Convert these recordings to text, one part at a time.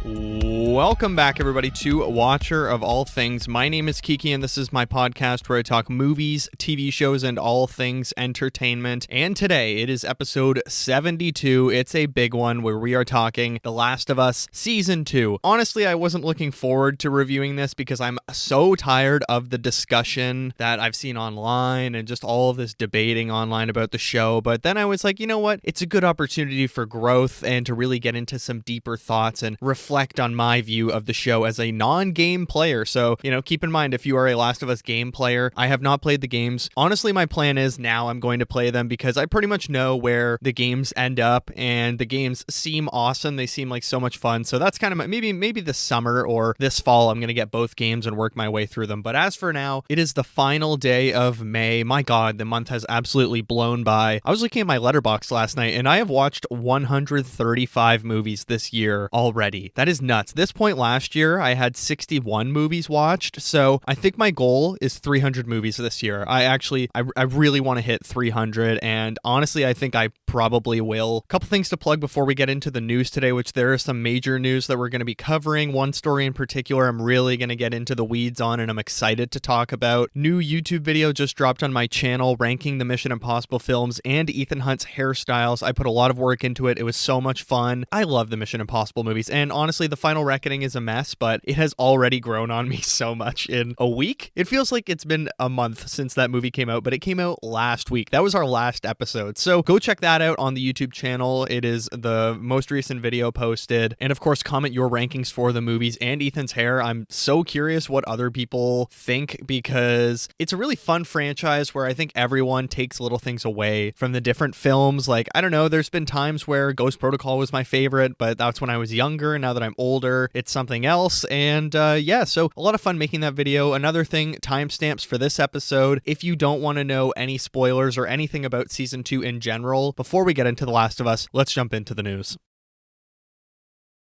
Welcome back, everybody, to Watcher of All Things. My name is Kiki, and this is my podcast where I talk movies, TV shows, and all things entertainment. And today, it is episode 72. It's a big one where we are talking The Last of Us Season 2. Honestly, I wasn't looking forward to reviewing this because I'm so tired of the discussion that I've seen online and just all of this debating online about the show. But then I was like, you know what? It's a good opportunity for growth and to really get into some deeper thoughts and reflect on my view of the show as a non-game player. So, keep in mind, if you are a Last of Us game player, I have not played the games. Honestly, my plan is now I'm going to play them because I pretty much know where the games end up, and the games seem awesome. They seem like so much fun. So that's kind of maybe this summer or this fall, I'm going to get both games and work my way through them. But as for now, it is the final day of May. My God, the month has absolutely blown by. I was looking at my letterbox last night, and I have watched 135 movies this year already. That is nuts. This point last year, I had 61 movies watched, so I think my goal is 300 movies this year. I really want to hit 300, and honestly, I think I probably will. A couple things to plug before we get into the news today, which there is some major news that we're going to be covering. One story in particular I'm really going to get into the weeds on, and I'm excited to talk about. New YouTube video just dropped on my channel, ranking the Mission Impossible films and Ethan Hunt's hairstyles. I put a lot of work into it. It was so much fun. I love the Mission Impossible movies, and honestly, the Final Reckoning is a mess, but it has already grown on me so much in a week. It feels like it's been a month since that movie came out, but it came out last week. That was our last episode. So go check that out on the YouTube channel. It is the most recent video posted. And of course, comment your rankings for the movies and Ethan's hair. I'm so curious what other people think because it's a really fun franchise where I think everyone takes little things away from the different films. Like, I don't know, there's been times where Ghost Protocol was my favorite, but that's when I was younger. Now that I'm older, it's something else. And so a lot of fun making that video. Another thing, timestamps for this episode. If you don't want to know any spoilers or anything about season 2 in general, before we get into The Last of Us, let's jump into the news.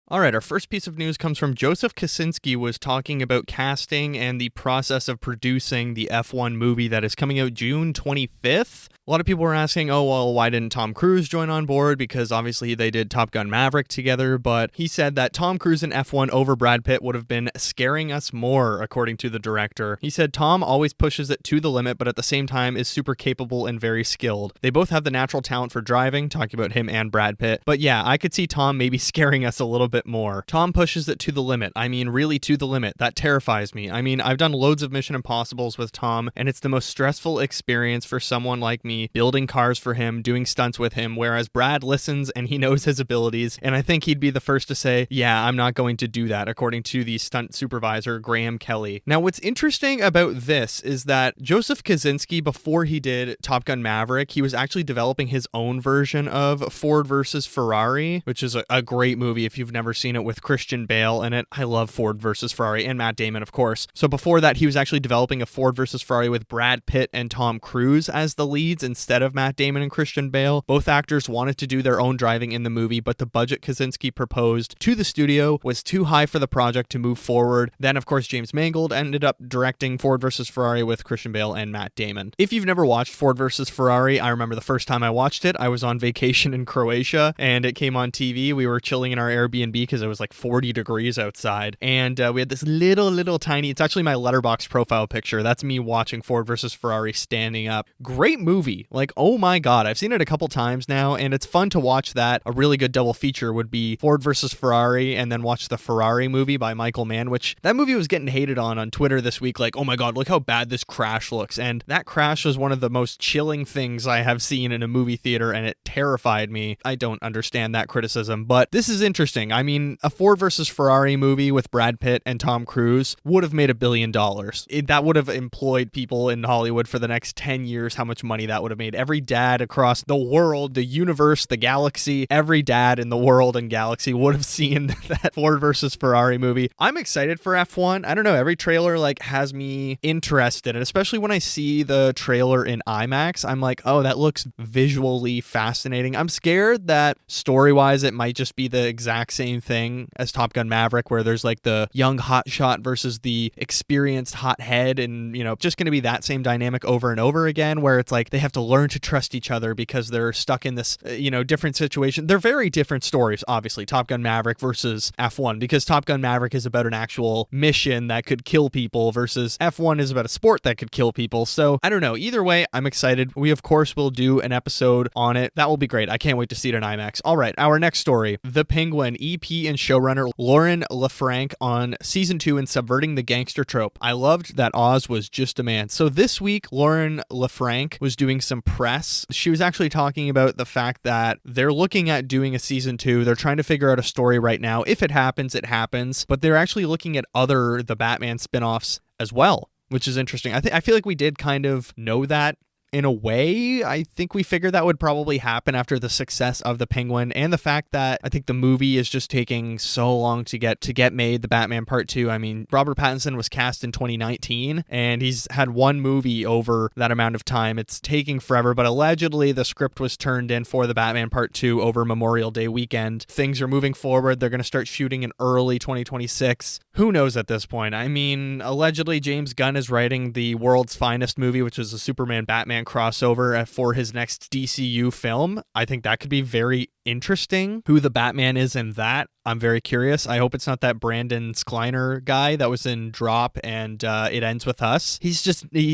All right, our first piece of news comes from Joseph Kosinski was talking about casting and the process of producing the F1 movie that is coming out June 25th. A lot of people were asking, oh, well, why didn't Tom Cruise join on board? Because obviously they did Top Gun Maverick together, but he said that Tom Cruise in F1 over Brad Pitt would have been scaring us more, according to the director. He said Tom always pushes it to the limit, but at the same time is super capable and very skilled. They both have the natural talent for driving, talking about him and Brad Pitt. But yeah, I could see Tom maybe scaring us a little bit more. Tom pushes it to the limit. I mean, really to the limit. That terrifies me. I mean, I've done loads of Mission Impossibles with Tom, and it's the most stressful experience for someone like me, building cars for him, doing stunts with him, whereas Brad listens and he knows his abilities, and I think he'd be the first to say, yeah, I'm not going to do that, according to the stunt supervisor, Graham Kelly. Now, what's interesting about this is that Joseph Kosinski, before he did Top Gun Maverick, he was actually developing his own version of Ford versus Ferrari, which is a great movie if you've never seen it, with Christian Bale in it. I love Ford versus Ferrari, and Matt Damon, of course. So before that, he was actually developing a Ford versus Ferrari with Brad Pitt and Tom Cruise as the leads instead of Matt Damon and Christian Bale. Both actors wanted to do their own driving in the movie, but the budget Kosinski proposed to the studio was too high for the project to move forward. Then, of course, James Mangold ended up directing Ford versus Ferrari with Christian Bale and Matt Damon. If you've never watched Ford versus Ferrari, I remember the first time I watched it, I was on vacation in Croatia, and it came on TV. We were chilling in our Airbnb because it was like 40 degrees outside, and we had this little tiny, it's actually my Letterboxd profile picture. That's me watching Ford versus Ferrari standing up. Great movie. Like, oh my God, I've seen it a couple times now, and it's fun to watch that. A really good double feature would be Ford versus Ferrari and then watch the Ferrari movie by Michael Mann, which that movie was getting hated on Twitter this week. Like, oh my God, look how bad this crash looks. And that crash was one of the most chilling things I have seen in a movie theater, and it terrified me. I don't understand that criticism, but this is interesting. I mean, a Ford versus Ferrari movie with Brad Pitt and Tom Cruise would have made $1 billion. That would have employed people in Hollywood for the next 10 years. How much money that would have made. Every dad across the world, the universe, the galaxy, every dad in the world and galaxy would have seen that Ford versus Ferrari movie. I'm excited for F1. I don't know, every trailer has me interested, and especially when I see the trailer in IMAX, I'm like, oh, that looks visually fascinating. I'm scared that story-wise it might just be the exact same same thing as Top Gun Maverick, where there's like the young hotshot versus the experienced hothead, and just going to be that same dynamic over and over again, where it's like they have to learn to trust each other because they're stuck in this different situation. They're very different stories, obviously, Top Gun Maverick versus F1, because Top Gun Maverick is about an actual mission that could kill people versus F1 is about a sport that could kill people. So I don't know. Either way, I'm excited. We of course will do an episode on it. That will be great. I can't wait to see it in IMAX. All right, our next story: The Penguin EP and showrunner Lauren LaFranc on season 2 and subverting the gangster trope. I loved that Oz was just a man. So this week, Lauren LaFranc was doing some press. She was actually talking about the fact that they're looking at doing a season 2. They're trying to figure out a story right now. If it happens, it happens. But they're actually looking at the Batman spinoffs as well, which is interesting. I feel like we did kind of know that. In a way, I think we figured that would probably happen after the success of The Penguin, and the fact that I think the movie is just taking so long to get made, the Batman Part 2. I mean, Robert Pattinson was cast in 2019, and he's had one movie over that amount of time. It's taking forever, but allegedly the script was turned in for the Batman Part 2 over Memorial Day weekend. Things are moving forward. They're going to start shooting in early 2026. Who knows at this point? I mean, allegedly James Gunn is writing the world's finest movie, which is a Superman-Batman crossover for his next DCU film. I think that could be very interesting. Who the Batman is in that, I'm very curious. I hope it's not that Brandon Skleiner guy that was in Drop and It Ends With Us.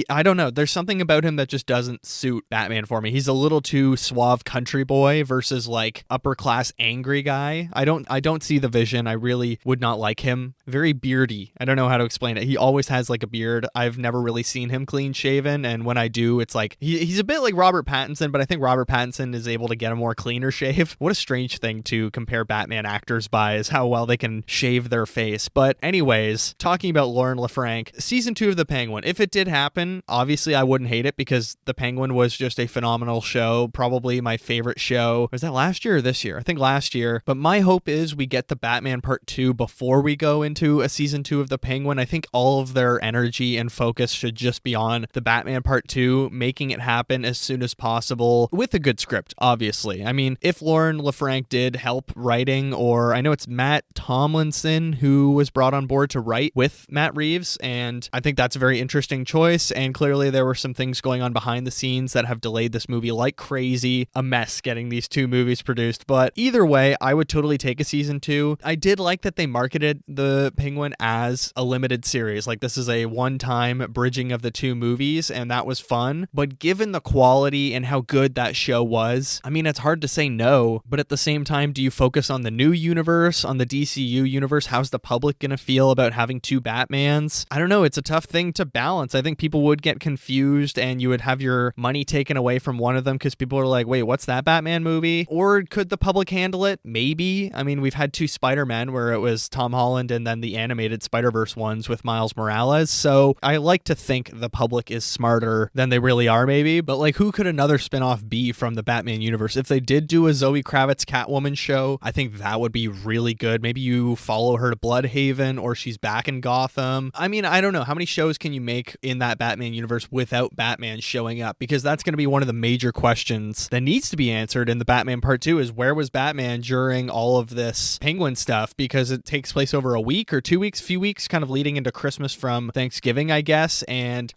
I don't know. There's something about him that just doesn't suit Batman for me. He's a little too suave country boy versus like upper class angry guy. I don't see the vision. I really would not like him. Very beardy. I don't know how to explain it. He always has like a beard. I've never really seen him clean shaven, and when I do, it's like he's a bit like Robert Pattinson, but I think Robert Pattinson is able to get a more cleaner shave. What a strange thing to compare Batman actors by, is how well they can shave their face. But anyways, talking about Lauren LaFranc, season 2 of The Penguin, if it did happen, obviously I wouldn't hate it because The Penguin was just a phenomenal show, probably my favorite show. Was that last year or this year? I think last year. But my hope is we get the Batman Part 2 before we go into a season 2 of The Penguin. I think all of their energy and focus should just be on the Batman Part 2, making it happen as soon as possible with a good script, obviously. I mean, if Lauren LaFranc did help writing, or I know it's Matt Tomlinson who was brought on board to write with Matt Reeves, and I think that's a very interesting choice, and clearly there were some things going on behind the scenes that have delayed this movie like crazy. A mess getting these 2 movies produced, but either way, I would totally take a season 2. I did like that they marketed The Penguin as a limited series, like this is a one-time bridging of the 2 movies, and that was fun. But given the quality and how good that show was, I mean, it's hard to say no, but at the same time, do you focus on the new universe, on the DCU universe? How's the public gonna feel about having 2 Batmans? I don't know. It's a tough thing to balance. I think people would get confused and you would have your money taken away from one of them because people are like, wait, what's that Batman movie? Or could the public handle it? Maybe. I mean, we've had 2 Spider-Men where it was Tom Holland and then the animated Spider-Verse ones with Miles Morales. So I like to think the public is smarter than they really are, maybe. But like, who could another spinoff be from the Batman universe? If they did do a Zoe Kravitz Catwoman show, I think that would be really good. Maybe you follow her to Bloodhaven, or she's back in Gotham. I mean, I don't know. How many shows can you make in that Batman universe without Batman showing up? Because that's going to be one of the major questions that needs to be answered in the Batman Part 2 is where was Batman during all of this Penguin stuff? Because it takes place over a week or 2 weeks, few weeks, kind of leading into Christmas from Thanksgiving, I guess,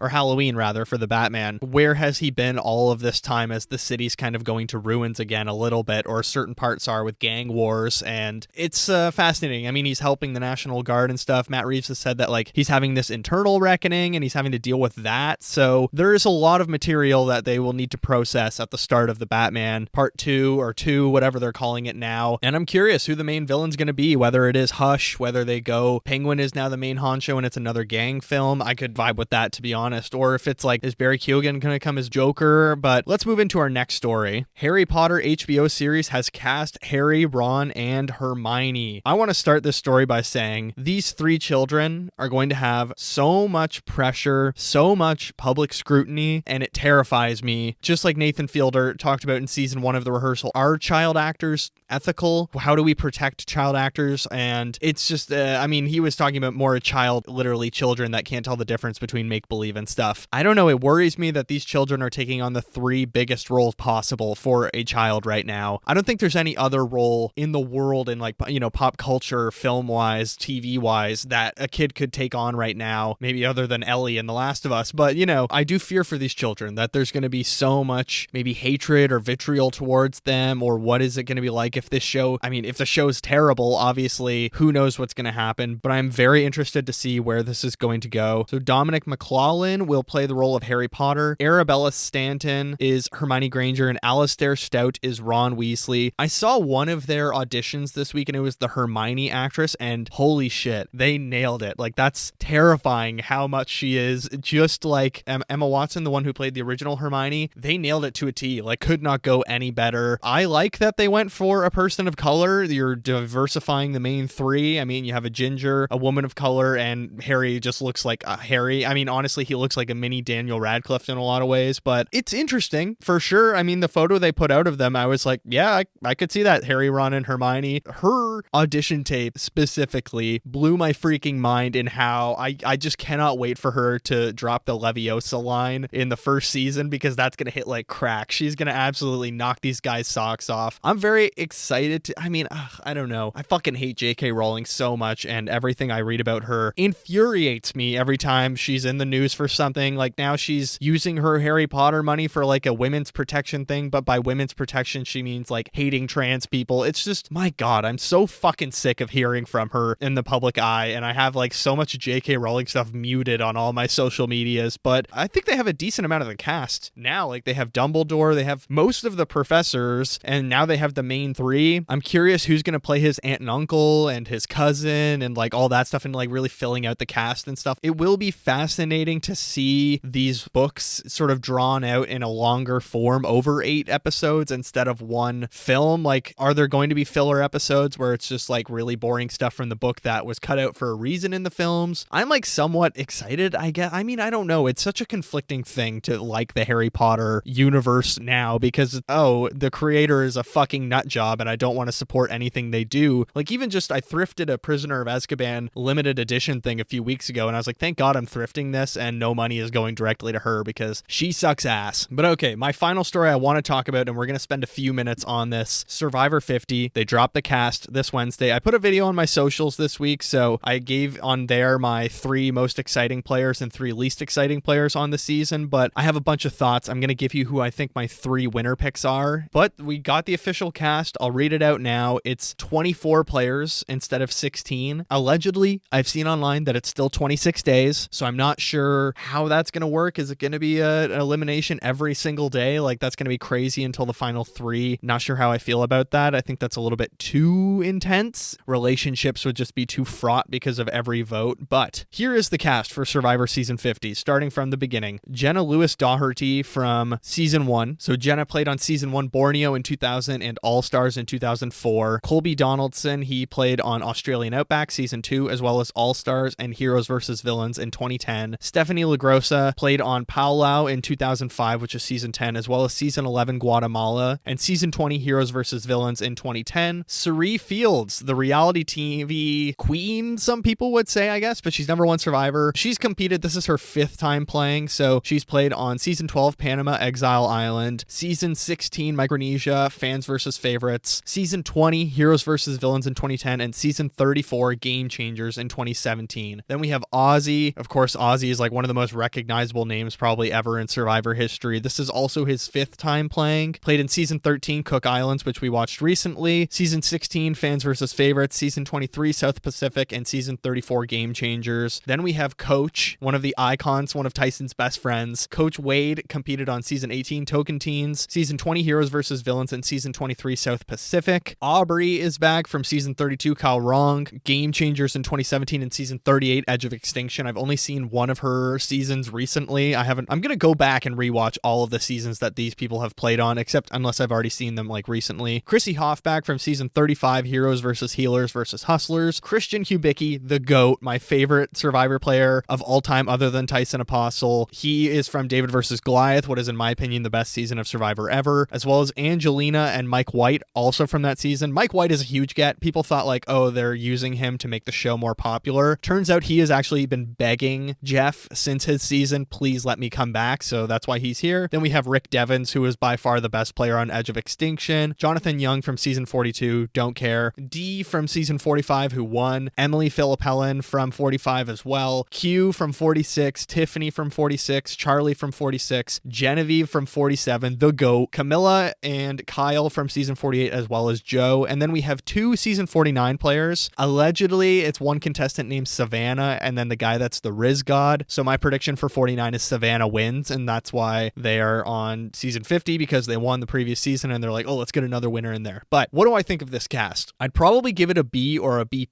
or Halloween rather, for the Batman. Where has he been all of this time as the city's kind of going to ruins again a little bit, or certain parts are with gang wars, and it's fascinating. I mean, he's helping the National Guard and stuff. Matt Reeves has said that like he's having this internal reckoning and he's having to deal with that. So there is a lot of material that they will need to process at the start of the Batman Part 2 or 2, whatever they're calling it now. And I'm curious who the main villain's going to be, whether it is Hush, whether they go Penguin is now the main honcho and it's another gang film. I could vibe with that, to be honest. Or if it's like, is Barry Keoghan going to come as Joker? But let's move into our next story. Harry Potter HBO series has cast Harry, Ron, and Hermione. I want to start this story by saying these 3 children are going to have so much pressure, so much public scrutiny, and it terrifies me. Just like Nathan Fielder talked about in season 1 of The Rehearsal, are child actors ethical? How do we protect child actors? And it's just, I mean, he was talking about more literally children that can't tell the difference between make-believe and stuff. I don't know. It worries me that these children are taking on the 3 biggest roles possible for a child right now. I don't think there's any other role in the world in like, you know, pop culture, film wise, TV wise, that a kid could take on right now, maybe other than Ellie in The Last of Us. But, you know, I do fear for these children that there's going to be so much maybe hatred or vitriol towards them, or what is it going to be like if this show, I mean, if the show's terrible, obviously, who knows what's going to happen, but I'm very interested to see where this is going to go. So Dominic McLaughlin will play the role of Harry Potter. Arabella Stanton is Hermione Granger, and Alastair Stout is Ron Weasley. I saw one of their auditions this week, and it was the Hermione actress, and holy shit, they nailed it. Like, that's terrifying how much she is just like Emma Watson, the one who played the original Hermione. They nailed it to a T. Like, could not go any better. I like that they went for a person of color. You're diversifying the main three. I mean, you have a ginger, a woman of color, and Harry just looks like Harry. I mean, honestly, he looks like a mini Daniel Radcliffe in a lot of ways, but it's interesting for sure. I mean, the photo they put out of them, I was like, yeah, I could see that. Harry, Ron, and Hermione. Her audition tape specifically blew my freaking mind in how I just cannot wait for her to drop the Leviosa line in the first season, because that's going to hit like crack. She's going to absolutely knock these guys' socks off. I'm very excited to, I mean, I don't know. I fucking hate J.K. Rowling so much, and everything I read about her infuriates me every time she's in the news for something. Like, now she's using her Harry Potter money for like a women's protection thing, but by women's protection, she means like hating trans people. It's just, my God, I'm so fucking sick of hearing from her in the public eye, and I have like so much J.K. Rowling stuff muted on all my social medias, but I think they have a decent amount of the cast now. Like, they have Dumbledore, they have most of the professors, and now they have the main three. I'm curious who's going to play his aunt and uncle and his cousin and like all that stuff, and like really filling out the cast and stuff. It will be fascinating to see these books sort of drawn out in a longer form over 8 episodes instead of one film. Like, are there going to be filler episodes where it's just like really boring stuff from the book that was cut out for a reason in the films? I'm like somewhat excited, I guess. I mean, I don't know. It's such a conflicting thing to like the Harry Potter universe now, because, oh, the creator is a fucking nut job and I don't want to support anything they do. Like, even just, I thrifted a Prisoner of Azkaban limited edition thing a few weeks ago, and I was like, thank God I'm thrifting this and no money is going directly to her, because she sucks ass. But okay, my final story I want to talk about, and we're going to spend a few minutes on this. Survivor 50. They dropped the cast this Wednesday. I put a video on my socials this week, so I gave on there my 3 most exciting players and 3 least exciting players on the season, but I have a bunch of thoughts. I'm going to give you who I think my 3 winner picks are, but we got the official cast. I'll read it out now. It's 24 players instead of 16. Allegedly, I've seen online that it's still 26 days, so I'm not sure how that's going to work. Is it going to be an elimination every single day? Like, that's going to be crazy until the final 3. Not sure how I feel about that. I think that's a little bit too intense. Relationships would just be too fraught because of every vote. But here is the cast for Survivor Season 50, starting from the beginning. Jenna Lewis-Doherty from Season 1. So Jenna played on Season 1 Borneo in 2000 and All-Stars in 2004. Colby Donaldson, he played on Australian Outback Season 2, as well as All-Stars and Heroes vs. Villains in 2010. Stephanie LaGrossa played on TLOU in 2005, which is Season 10, as well as Season 11 Guatemala, and Season 20 Heroes vs. Villains in 2010. Cirie Fields, the reality TV queen, some people would say, I guess, but she's never won Survivor. She's competed, this is her 5th time playing, so she's played on Season 12 Panama Exile Island, Season 16 Micronesia Fans vs. Favorites, Season 20 Heroes vs. Villains in 2010, and Season 34 Game Changers in 2017. Then we have Ozzy. Of course, Ozzy is like one of the most recognizable names probably ever in Survivor history. This is also his 5th time playing. Played in Season 13 Cook Islands, which we watched recently, Season 16 Fans vs. Favorites, Season 23 South Pacific, and Season 34 Game Changers. Then we have Coach, one of the icons, one of Tyson's best friends. Coach Wade competed on Season 18 Token Teens, Season 20 Heroes vs. Villains, and Season 23 South Pacific. Aubrey is back from Season 32 Kyle Wrong, Game Changers in 2017, and Season 38 Edge of Extinction. I've only seen one of her seasons recently. I'm gonna go back and rewatch all of the seasons that these people have played on, except unless I've already seen them like recently. Chrissy Hoffback from Season 35 Heroes vs. Healers vs. Hustlers. Christian Hubicki, the GOAT, my favorite Survivor player of all time other than Tyson Apostle. He is from David vs. Goliath, what is in my opinion the best season of Survivor ever, as well as Angelina and Mike White, also from that season. Mike White is a huge get. People thought like, oh, they're using him to make the show more popular. Turns out he has actually been begging Jeff since his season, please let me come back, so that's why he's here. Then we have Rick Devens, who is by far the best player on Edge of Extinction. prediction. Jonathan Young from season 42, don't care. D from season 45, who won. Emily Phillip Helen from 45 as well. Q from 46, Tiffany from 46, Charlie from 46, Genevieve from 47, the GOAT, Camilla and Kyle from season 48, as well as Joe. And then we have 2 season 49 players. Allegedly, it's one contestant named Savannah, and then the guy that's the Riz God. So my prediction for 49 is Savannah wins, and that's why they are on season 50, because they won the previous season, and they're like, oh, let's get another winner in there. But what do I think of this cast? I'd probably give it a B or a B+,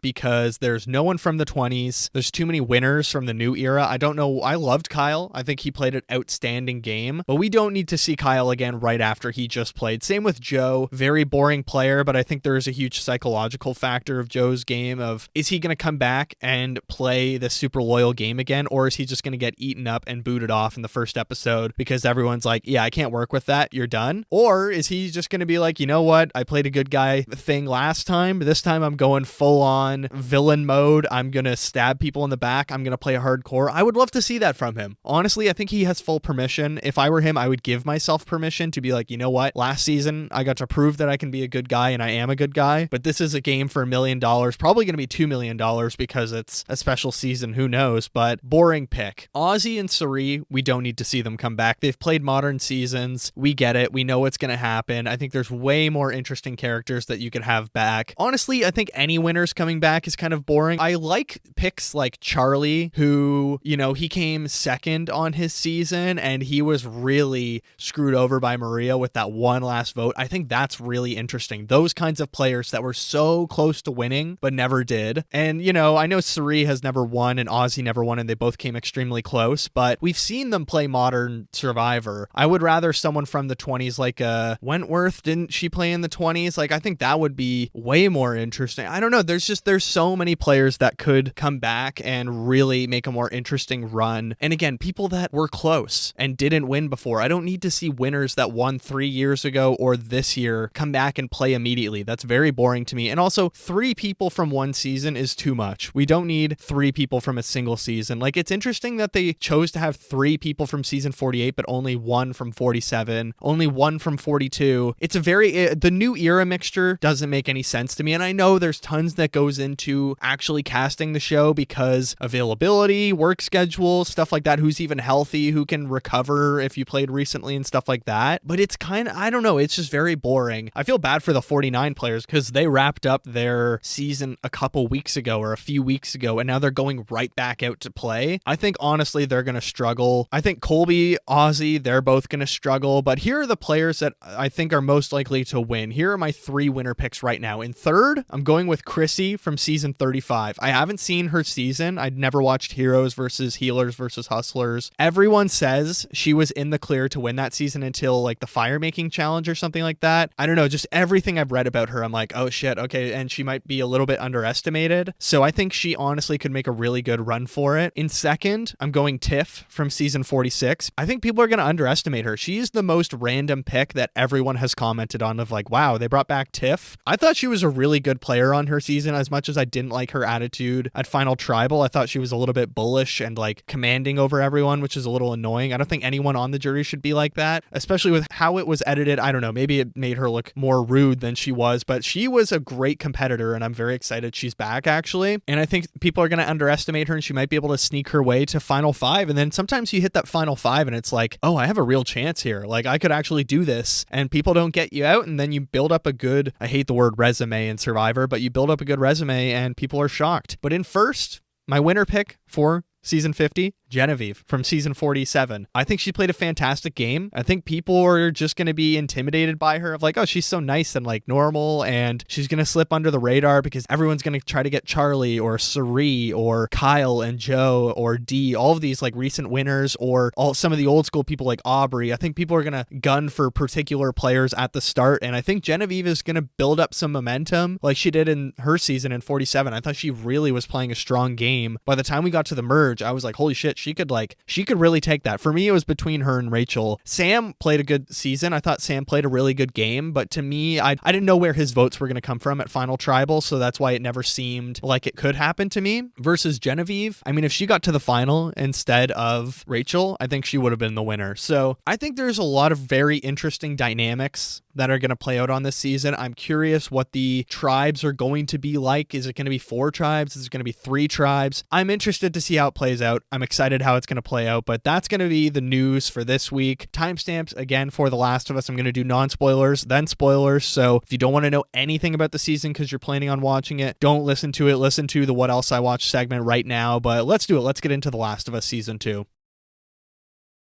because there's no one from the 20s. There's too many winners from the new era. I don't know. I loved Kyle. I think he played an outstanding game, but we don't need to see Kyle again right after he just played. Same with Joe. Very boring player, but I think there is a huge psychological factor of Joe's game of, is he going to come back and play this super loyal game again, or is he just going to get eaten up and booted off in the first episode because everyone's like, yeah, I can't work with that, you're done? Or is he just going to be like, you know what, I played a good guy thing last time, this time I'm going full on villain mode, I'm going to stab people in the back, I'm going to play hardcore? I would love to see that from him. Honestly, I think he has full permission. If I were him, I would give myself permission to be like, you know what, last season I got to prove that I can be a good guy, and I am a good guy, but this is a game for $1 million, probably going to be $2 million because it's a special season, who knows, but boring pick. Ozzy and Sari, we don't need to see them come back. They've played modern seasons. We get it. We know what's going to happen. I think there's way more interesting characters that you could have back. Honestly, I think any winners coming back is kind of boring. I like picks like Charlie, who, you know, he came second on his season and he was really screwed over by Maria with that one last vote. I think that's really interesting. Those kinds of players that were so close to winning but never did. And, you know, I know Sari has never won and Ozzy never won, and they both came extremely close, but we've seen them play modern Survivor. I would rather someone from the 20s like Wentworth. Didn't she play in the 20s? Like, I think that would be way more interesting. I don't know. There's so many players that could come back and really make a more interesting run. And again, people that were close and didn't win before. I don't need to see winners that won 3 years ago or this year come back and play immediately. That's very boring to me. And also, 3 people from one season is too much. We don't need 3 people from a single season. Like, it's interesting that they chose to have 3 people from season 48, but only 1 from 47, only 1 from 42. It's a the new era mixture doesn't make any sense to me. And I know there's tons that goes into actually casting the show because availability, work schedule, stuff like that, who's even healthy, who can recover if you played recently and stuff like that. But it's kind of, I don't know, it's just very boring. I feel bad for the 49 players because they wrapped up their season a couple weeks ago or a few weeks ago, and now they're going right back out to play. I think honestly they're going to struggle. I think Colby, Ozzy, they're both going to struggle, but here are the players that I think are most likely to win. Here are my 3 winner picks right now. In third, I'm going with Chrissy from season 35. I haven't seen her season. I'd never watched Heroes versus Healers versus Hustlers. Everyone says she was in the clear to win that season until like the fire making challenge or something like that. I don't know, just everything I've read about her, I'm like, oh shit, okay, and she might be a little bit underestimated. So I think she honestly could make a really good run for it. In second, I'm going Tiff from season 46. I think people are going to underestimate her. She's the most random pick that everyone has commented on of like, wow, they brought back Tiff. I thought she was a really good player on her season, as much as I didn't like her attitude at Final Tribal. I thought she was a little bit bullish and like commanding over everyone, which is a little annoying. I don't think anyone on the jury should be like that, especially with how it was edited. I don't know, maybe it made her look more rude than she was, but she was a great competitor and I'm very excited she's back actually. And I think people are going to underestimate her and she might be able to sneak her way to Final 5. And then sometimes you hit that Final 5 and it's like, oh, I have a real chance here. Like I could actually do this, and people don't get you out, and then you build up a good, I hate the word resume in Survivor, but you build up a good resume and people are shocked. But in first, my winner pick for season 50, Genevieve from season 47. I think she played a fantastic game. I think people are just going to be intimidated by her of like, oh, she's so nice and like normal, and she's going to slip under the radar because everyone's going to try to get Charlie or Sari or Kyle and Joe or D, all of these like recent winners, or some of the old school people like Aubrey. I think people are going to gun for particular players at the start, and I think Genevieve is going to build up some momentum like she did in her season in 47. I thought she really was playing a strong game. By the time we got to the merge, I was like, holy shit, she could really take that. For me, it was between her and Rachel. Sam played a good season. I thought Sam played a really good game, but to me, I didn't know where his votes were going to come from at Final Tribal, so that's why it never seemed like it could happen to me. Versus Genevieve, I mean, if she got to the final instead of Rachel, I think she would have been the winner. So I think there's a lot of very interesting dynamics that are going to play out on this season. I'm curious what the tribes are going to be like. Is it going to be 4 tribes? Is it going to be 3 tribes? I'm interested to see how it plays out. I'm excited how it's going to play out, but that's going to be the news for this week. Timestamps again for The Last of Us. I'm going to do non-spoilers, then spoilers. So if you don't want to know anything about the season because you're planning on watching it, don't listen to it. Listen to the What Else I Watched segment right now, but let's do it. Let's get into The Last of Us Season 2.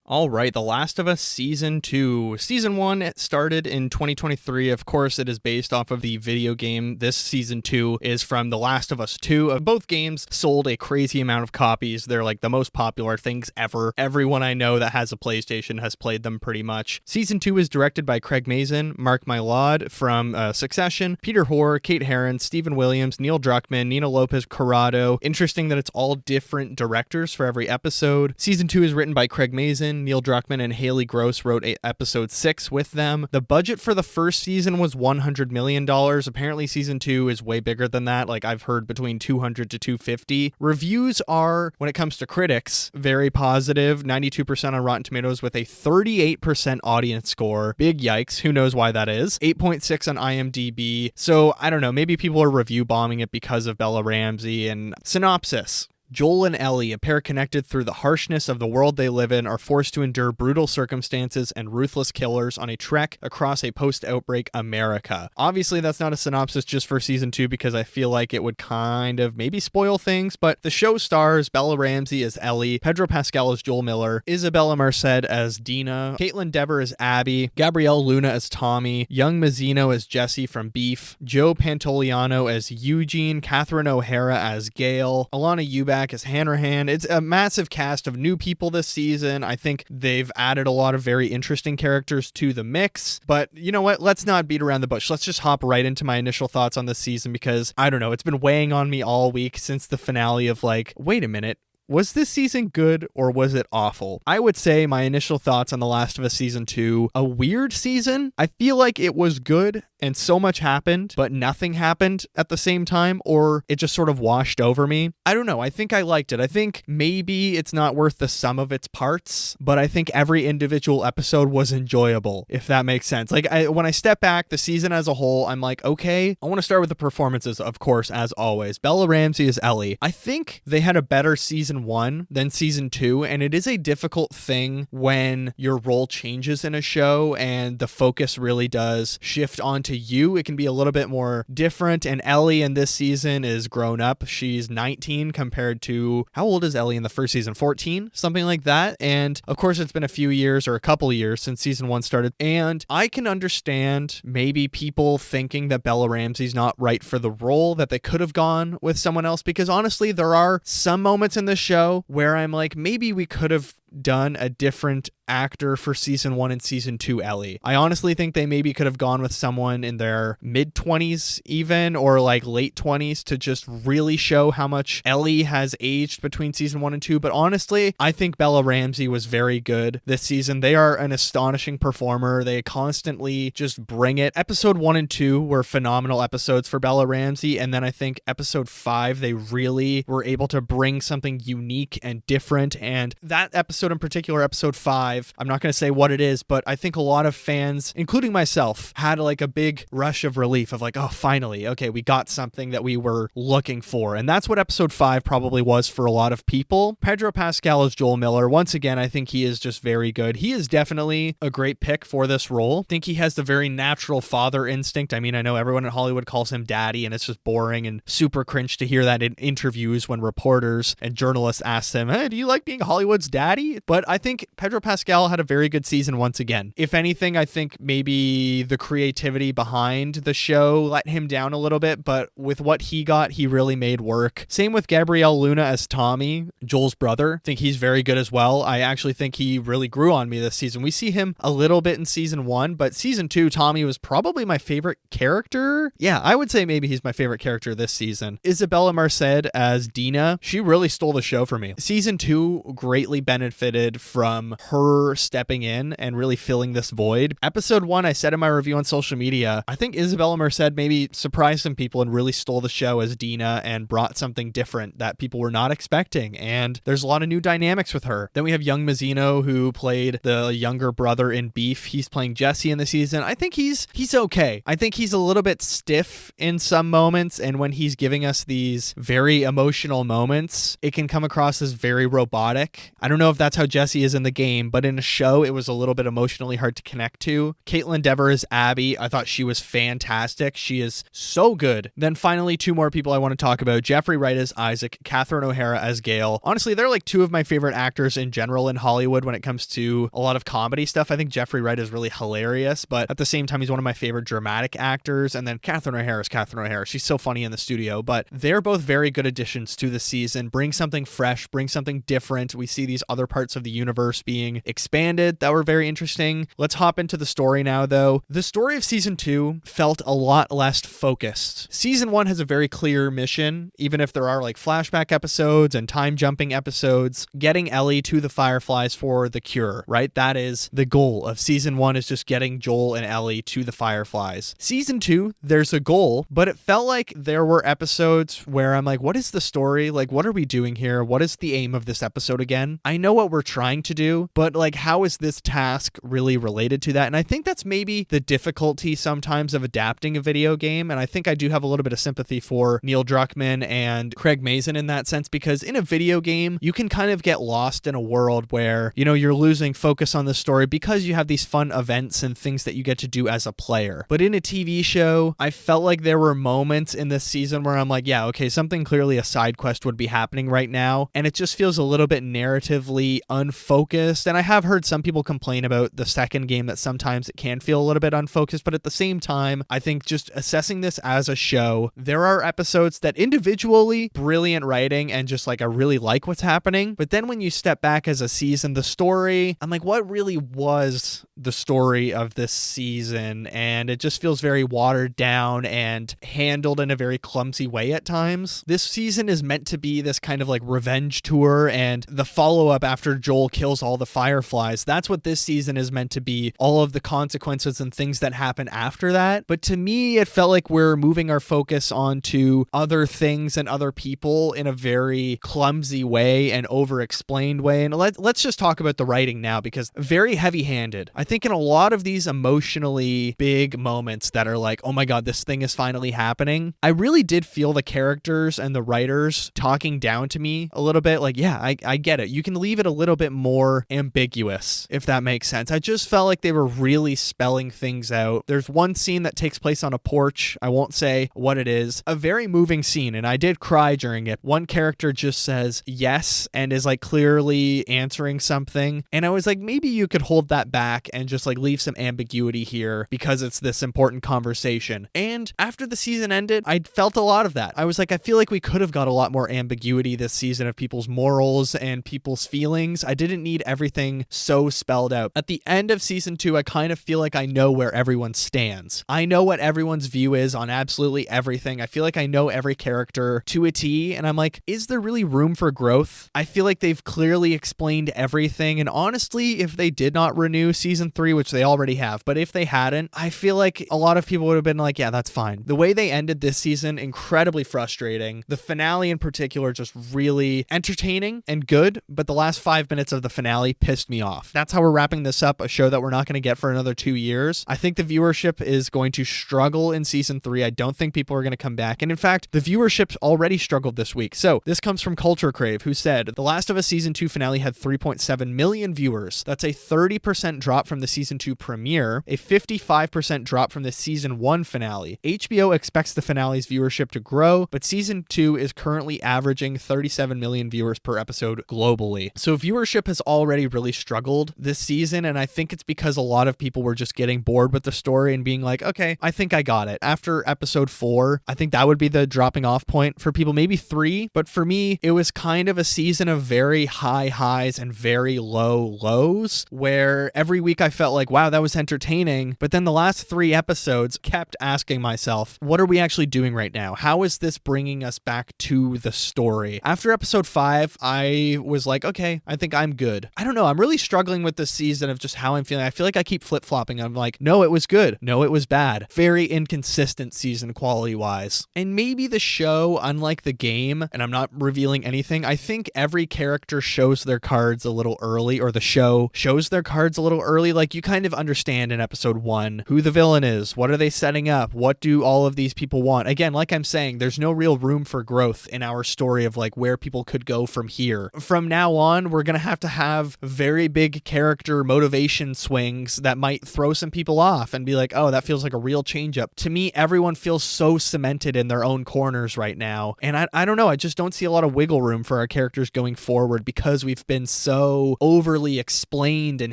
All right, The Last of Us Season 2. Season 1 started in 2023. Of course, it is based off of the video game. This Season 2 is from The Last of Us 2. Both games sold a crazy amount of copies. They're like the most popular things ever. Everyone I know that has a PlayStation has played them pretty much. Season 2 is directed by Craig Mazin, Mark Mylod from Succession, Peter Hoare, Kate Herron, Stephen Williams, Neil Druckmann, Nina Lopez Corrado. Interesting that it's all different directors for every episode. Season 2 is written by Craig Mazin. Neil Druckmann and Haley Gross wrote episode 6 with them. The budget for the first season was $100 million. Apparently season 2 is way bigger than that. Like I've heard between 200 to 250. Reviews are, when it comes to critics, very positive. 92% on Rotten Tomatoes with a 38% audience score. Big yikes. Who knows why that is? 8.6 on IMDb. So I don't know. Maybe people are review bombing it because of Bella Ramsey. And synopsis. Joel and Ellie, a pair connected through the harshness of the world they live in, are forced to endure brutal circumstances and ruthless killers on a trek across a post-outbreak America. Obviously, that's not a synopsis just for season 2 because I feel like it would kind of maybe spoil things, but the show stars Bella Ramsey as Ellie, Pedro Pascal as Joel Miller, Isabella Merced as Dina, Caitlin Dever as Abby, Gabrielle Luna as Tommy, Young Mazzino as Jesse from Beef, Joe Pantoliano as Eugene, Catherine O'Hara as Gail, Alana Eubank as Hanrahan. It's a massive cast of new people this season. I think they've added a lot of very interesting characters to the mix, but you know what? Let's not beat around the bush. Let's just hop right into my initial thoughts on this season because I don't know, it's been weighing on me all week since the finale of like, wait a minute, was this season good or was it awful? I would say my initial thoughts on The Last of Us Season 2, a weird season. I feel like it was good and so much happened, but nothing happened at the same time, or it just sort of washed over me. I don't know. I think I liked it. I think maybe it's not worth the sum of its parts, but I think every individual episode was enjoyable, if that makes sense. Like when I step back, the season as a whole, I'm like, okay, I want to start with the performances, of course, as always. Bella Ramsey is Ellie. I think they had a better season 1 than season 2, and it is a difficult thing when your role changes in a show and the focus really does shift onto you. It can be a little bit more different, and Ellie in this season is grown up. She's 19 compared to, how old is Ellie in the first season? 14? Something like that. And of course it's been a few years or a couple years since season 1 started, and I can understand maybe people thinking that Bella Ramsey's not right for the role, that they could have gone with someone else, because honestly there are some moments in the show where I'm like, maybe we could have done a different actor for season 1 and season 2 Ellie. I honestly think they maybe could have gone with someone in their mid-20s even, or like late 20s, to just really show how much Ellie has aged between season 1 and 2. But honestly, I think Bella Ramsey was very good this season. They are an astonishing performer. They constantly just bring it. Episode 1 and 2 were phenomenal episodes for Bella Ramsey, and then I think episode 5 they really were able to bring something unique and different, and that episode in particular, episode 5, I'm not going to say what it is, but I think a lot of fans, including myself, had like a big rush of relief of like, oh, finally, okay, we got something that we were looking for. And that's what episode 5 probably was for a lot of people. Pedro Pascal as Joel Miller. Once again, I think he is just very good. He is definitely a great pick for this role. I think he has the very natural father instinct. I mean, I know everyone in Hollywood calls him daddy, and it's just boring and super cringe to hear that in interviews when reporters and journalists ask him, hey, do you like being Hollywood's daddy? But I think Pedro Pascal had a very good season once again. If anything, I think maybe the creativity behind the show let him down a little bit, but with what he got, he really made work. Same with Gabrielle Luna as Tommy, Joel's brother. I think he's very good as well. I actually think he really grew on me this season. We see him a little bit in season 1, but season 2, Tommy was probably my favorite character. Yeah, I would say maybe he's my favorite character this season. Isabella Merced as Dina, she really stole the show for me. Season 2 greatly benefited benefited from her stepping in and really filling this void. Episode 1, I said in my review on social media, I think Isabella Merced maybe surprised some people and really stole the show as Dina and brought something different that people were not expecting. And there's a lot of new dynamics with her. Then we have young Mazzino, who played the younger brother in Beef. He's playing Jesse in the season. I think he's okay. I think he's a little bit stiff in some moments, and when he's giving us these very emotional moments, it can come across as very robotic. I don't know if that's how Jesse is in the game, but in a show, it was a little bit emotionally hard to connect to. Caitlin Dever is Abby. I thought she was fantastic. She is so good. Then finally, 2 more people I want to talk about. Jeffrey Wright as Isaac, Catherine O'Hara as Gail. Honestly, they're like 2 of my favorite actors in general in Hollywood when it comes to a lot of comedy stuff. I think Jeffrey Wright is really hilarious, but at the same time, he's one of my favorite dramatic actors. And then Catherine O'Hara is Catherine O'Hara. She's so funny in the studio, but they're both very good additions to the season. Bring something fresh, bring something different. We see these other parts of the universe being expanded that were very interesting. Let's hop into the story now, though. The story of season 2 felt a lot less focused. Season 1 has a very clear mission, even if there are like flashback episodes and time jumping episodes, getting Ellie to the Fireflies for the cure, right? That is the goal of season 1, is just getting Joel and Ellie to the Fireflies. Season 2, there's a goal, but it felt like there were episodes where I'm like, what is the story? Like, what are we doing here? What is the aim of this episode again? I know what we're trying to do, but like, how is this task really related to that? And I think that's maybe the difficulty sometimes of adapting a video game. And I think I do have a little bit of sympathy for Neil Druckmann and Craig Mazin in that sense, because in a video game, you can kind of get lost in a world where, you know, you're losing focus on the story because you have these fun events and things that you get to do as a player. But in a TV show, I felt like there were moments in this season where I'm like, yeah, okay, something clearly a side quest would be happening right now. And it just feels a little bit narratively unfocused. And I have heard some people complain about the second game that sometimes it can feel a little bit unfocused. But at the same time, I think just assessing this as a show, there are episodes that individually, brilliant writing and just like I really like what's happening. But then when you step back as a season, the story, I'm like, what really was the story of this season? And it just feels very watered down and handled in a very clumsy way at times. This season is meant to be this kind of like revenge tour, and the follow-up after Joel kills all the Fireflies, that's what this season is meant to be, all of the consequences and things that happen after that. But to me, it felt like we're moving our focus onto other things and other people in a very clumsy way and over-explained way. And let's just talk about the writing now, because very heavy-handed. I think in a lot of these emotionally big moments that are like, oh my god, this thing is finally happening, I really did feel the characters and the writers talking down to me a little bit. Like, yeah, I get it. You can leave it a little bit more ambiguous, if that makes sense. I just felt like they were really spelling things out. There's one scene that takes place on a porch. I won't say what it is. A very moving scene, and I did cry during it. One character just says yes and is like clearly answering something. And I was like, maybe you could hold that back and just like leave some ambiguity here because it's this important conversation. And after the season ended, I felt a lot of that. I was like, I feel like we could have got a lot more ambiguity this season of people's morals and people's feelings. I didn't need everything so spelled out. At the end of season 2, I kind of feel like I know where everyone stands. I know what everyone's view is on absolutely everything. I feel like I know every character to a T, and I'm like, is there really room for growth? I feel like they've clearly explained everything, and honestly, if they did not renew season 3, which they already have, but if they hadn't, I feel like a lot of people would have been like, yeah, that's fine. The way they ended this season, incredibly frustrating. The finale in particular, just really entertaining and good, but the last 5 minutes of the finale pissed me off. That's how we're wrapping this up, a show that we're not going to get for another 2 years. I think the viewership is going to struggle in season 3. I don't think people are going to come back. And in fact, the viewership's already struggled this week. So this comes from Culture Crave, who said, The Last of Us season 2 finale had 3.7 million viewers. That's a 30% drop from the season 2 premiere, a 55% drop from the season 1 finale. HBO expects the finale's viewership to grow, but season 2 is currently averaging 37 million viewers per episode globally. So viewership has already really struggled this season, and I think it's because a lot of people were just getting bored with the story and being like, okay, I think I got it. After episode 4, I think that would be the dropping off point for people, maybe 3, but for me, it was kind of a season of very high highs and very low lows, where every week I felt like, wow, that was entertaining, but then the last 3 episodes kept asking myself, what are we actually doing right now? How is this bringing us back to the story? After episode 5, I was like, okay, I think I'm good. I don't know. I'm really struggling with this season of just how I'm feeling. I feel like I keep flip-flopping. I'm like, no, it was good. No, it was bad. Very inconsistent season quality-wise. And maybe the show, unlike the game, and I'm not revealing anything, I think every character shows their cards a little early, or the show shows their cards a little early. Like, you kind of understand in episode 1 who the villain is, what are they setting up, what do all of these people want. Again, like I'm saying, there's no real room for growth in our story of like where people could go from here. From now on, we're gonna have to have very big character motivation swings that might throw some people off and be like, oh, that feels like a real change up. To me, everyone feels so cemented in their own corners right now, and I don't know, I just don't see a lot of wiggle room for our characters going forward because we've been so overly explained and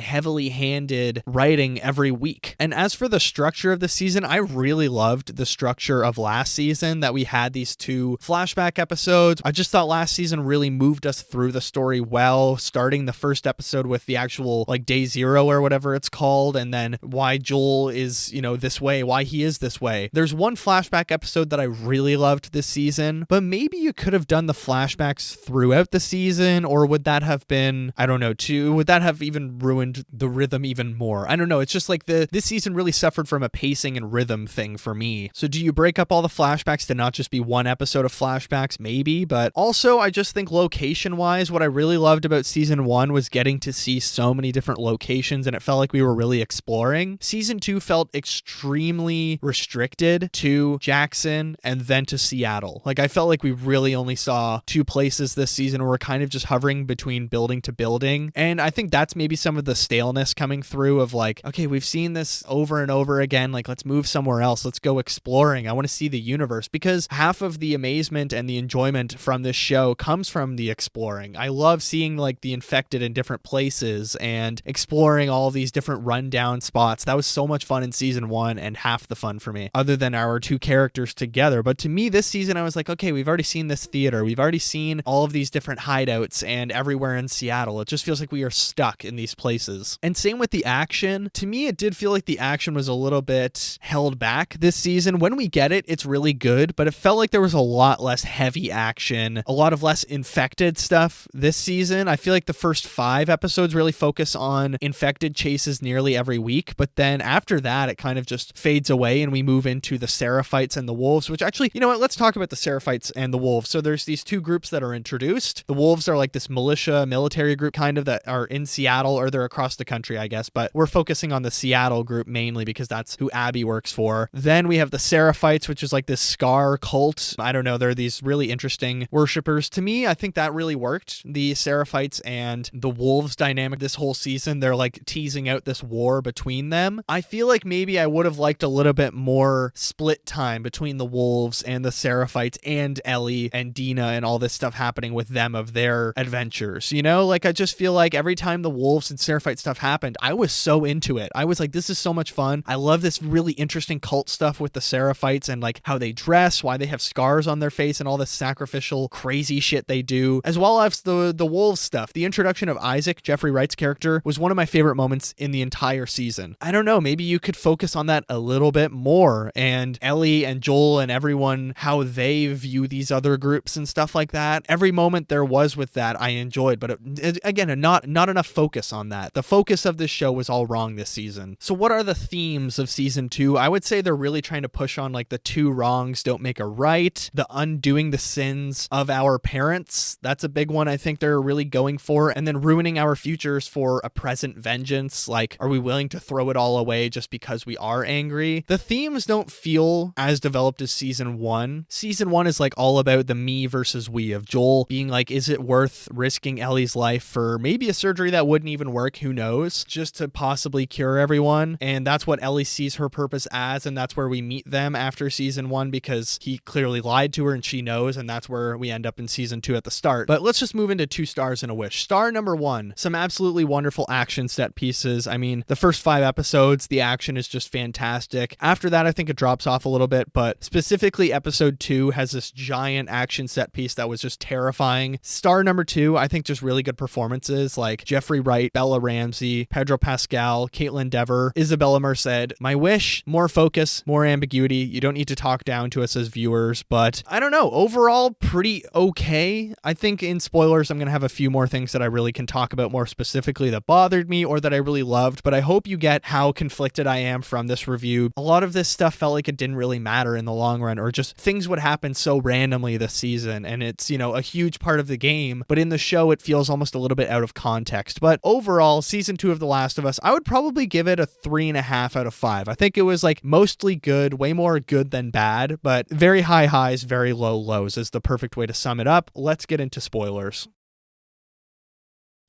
heavily handed writing every week. And as for the structure of the season, I really loved the structure of last season, that we had these 2 flashback episodes. I just thought last season really moved us through the story well, starting the first episode with the actual like day 0 or whatever it's called, and then why Joel is, this way, why he is this way. There's one flashback episode that I really loved this season, but maybe you could have done the flashbacks throughout the season, or would that have been, I don't know, would that have even ruined the rhythm even more? I don't know. It's just like this season really suffered from a pacing and rhythm thing for me. So do you break up all the flashbacks to not just be one episode of flashbacks? Maybe, but also I just think location-wise, what I really loved about season 1 was getting to see so many different locations, and it felt like we were really exploring. Season 2 felt extremely restricted to Jackson and then to Seattle. Like, I felt like we really only saw 2 places this season, where we're kind of just hovering between building to building, and I think that's maybe some of the staleness coming through of like, okay, we've seen this over and over again, like let's move somewhere else, let's go exploring. I want to see the universe, because half of the amazement and the enjoyment from this show comes from the exploring. I love seeing like the infected in different places and exploring all these different rundown spots. That was so much fun in season 1, and half the fun for me, other than our 2 characters together. But to me, this season, I was like, okay, we've already seen this theater, we've already seen all of these different hideouts and everywhere in Seattle. It just feels like we are stuck in these places. And same with the action. To me, it did feel like the action was a little bit held back this season. When we get it, it's really good, but it felt like there was a lot less heavy action, a lot of less infected stuff this season. I feel like the first 5 episodes really focus on infected chases nearly every week, but then after that, it kind of just fades away and we move into the Seraphites and the Wolves, which actually, you know what, let's talk about the Seraphites and the Wolves. So there's these 2 groups that are introduced. The Wolves are like this military group kind of that are in Seattle, or they're across the country, I guess, but we're focusing on the Seattle group mainly because that's who Abby works for. Then we have the Seraphites, which is like this Scar cult. I don't know, they're these really interesting worshipers. To me, I think that really worked. The Seraphites and the Wolves dynamic this whole season, they're like teasing out this war between them. I feel like maybe I would have liked a little bit more split time between the Wolves and the Seraphites and Ellie and Dina and all this stuff happening with them of their adventures. Like I just feel like every time the Wolves and Seraphite stuff happened, I was so into it. I was like, this is so much fun. I love this really interesting cult stuff with the Seraphites and like how they dress, why they have scars on their face and all this sacrificial crazy shit they do, as well as the Wolves stuff. The introduction of Isaac, Jeffrey Wright's character, was one of my favorite moments in the entire season. I don't know, maybe you could focus on that a little bit more, and Ellie and Joel and everyone, how they view these other groups and stuff like that. Every moment there was with that I enjoyed, but again, not enough focus on that. The focus of this show was all wrong this season. So what are the themes of season 2? I would say they're really trying to push on like the 2 wrongs don't make a right, the undoing the sins of our parents. That's a big one I think they're really going for, and then ruining our futures for a present vengeance. Like, are we willing to throw it all away just because we are angry? The themes don't feel as developed as season 1. Season 1 is like all about the me versus we of Joel being like, is it worth risking Ellie's life for maybe a surgery that wouldn't even work, who knows, just to possibly cure everyone? And that's what Ellie sees her purpose as, and that's where we meet them after season 1, because he clearly lied to her and she knows, and that's where we end up in season 2 at the start. But let's just move into 2 stars and a wish. Star number 1, some absolutely wonderful action set pieces. I mean, the first 5 episodes, the action is just fantastic. After that, I think it drops off a little bit, but specifically episode 2 has this giant action set piece that was just terrifying. Star number 2, I think just really good performances like Jeffrey Wright, Bella Ramsey, Pedro Pascal, Caitlin Dever, Isabella Merced. My wish, more focus, more ambiguity. You don't need to talk down to us as viewers, but I don't know. Overall, pretty okay. I think in spoilers, I'm going to have a few more more things that I really can talk about more specifically that bothered me or that I really loved, but I hope you get how conflicted I am from this review. A lot of this stuff felt like it didn't really matter in the long run, or just things would happen so randomly this season, and it's, a huge part of the game, but in the show it feels almost a little bit out of context. But overall, season 2 of The Last of Us, I would probably give it a 3.5 out of 5. I think it was like mostly good, way more good than bad, but very high highs, very low lows is the perfect way to sum it up. Let's get into spoilers.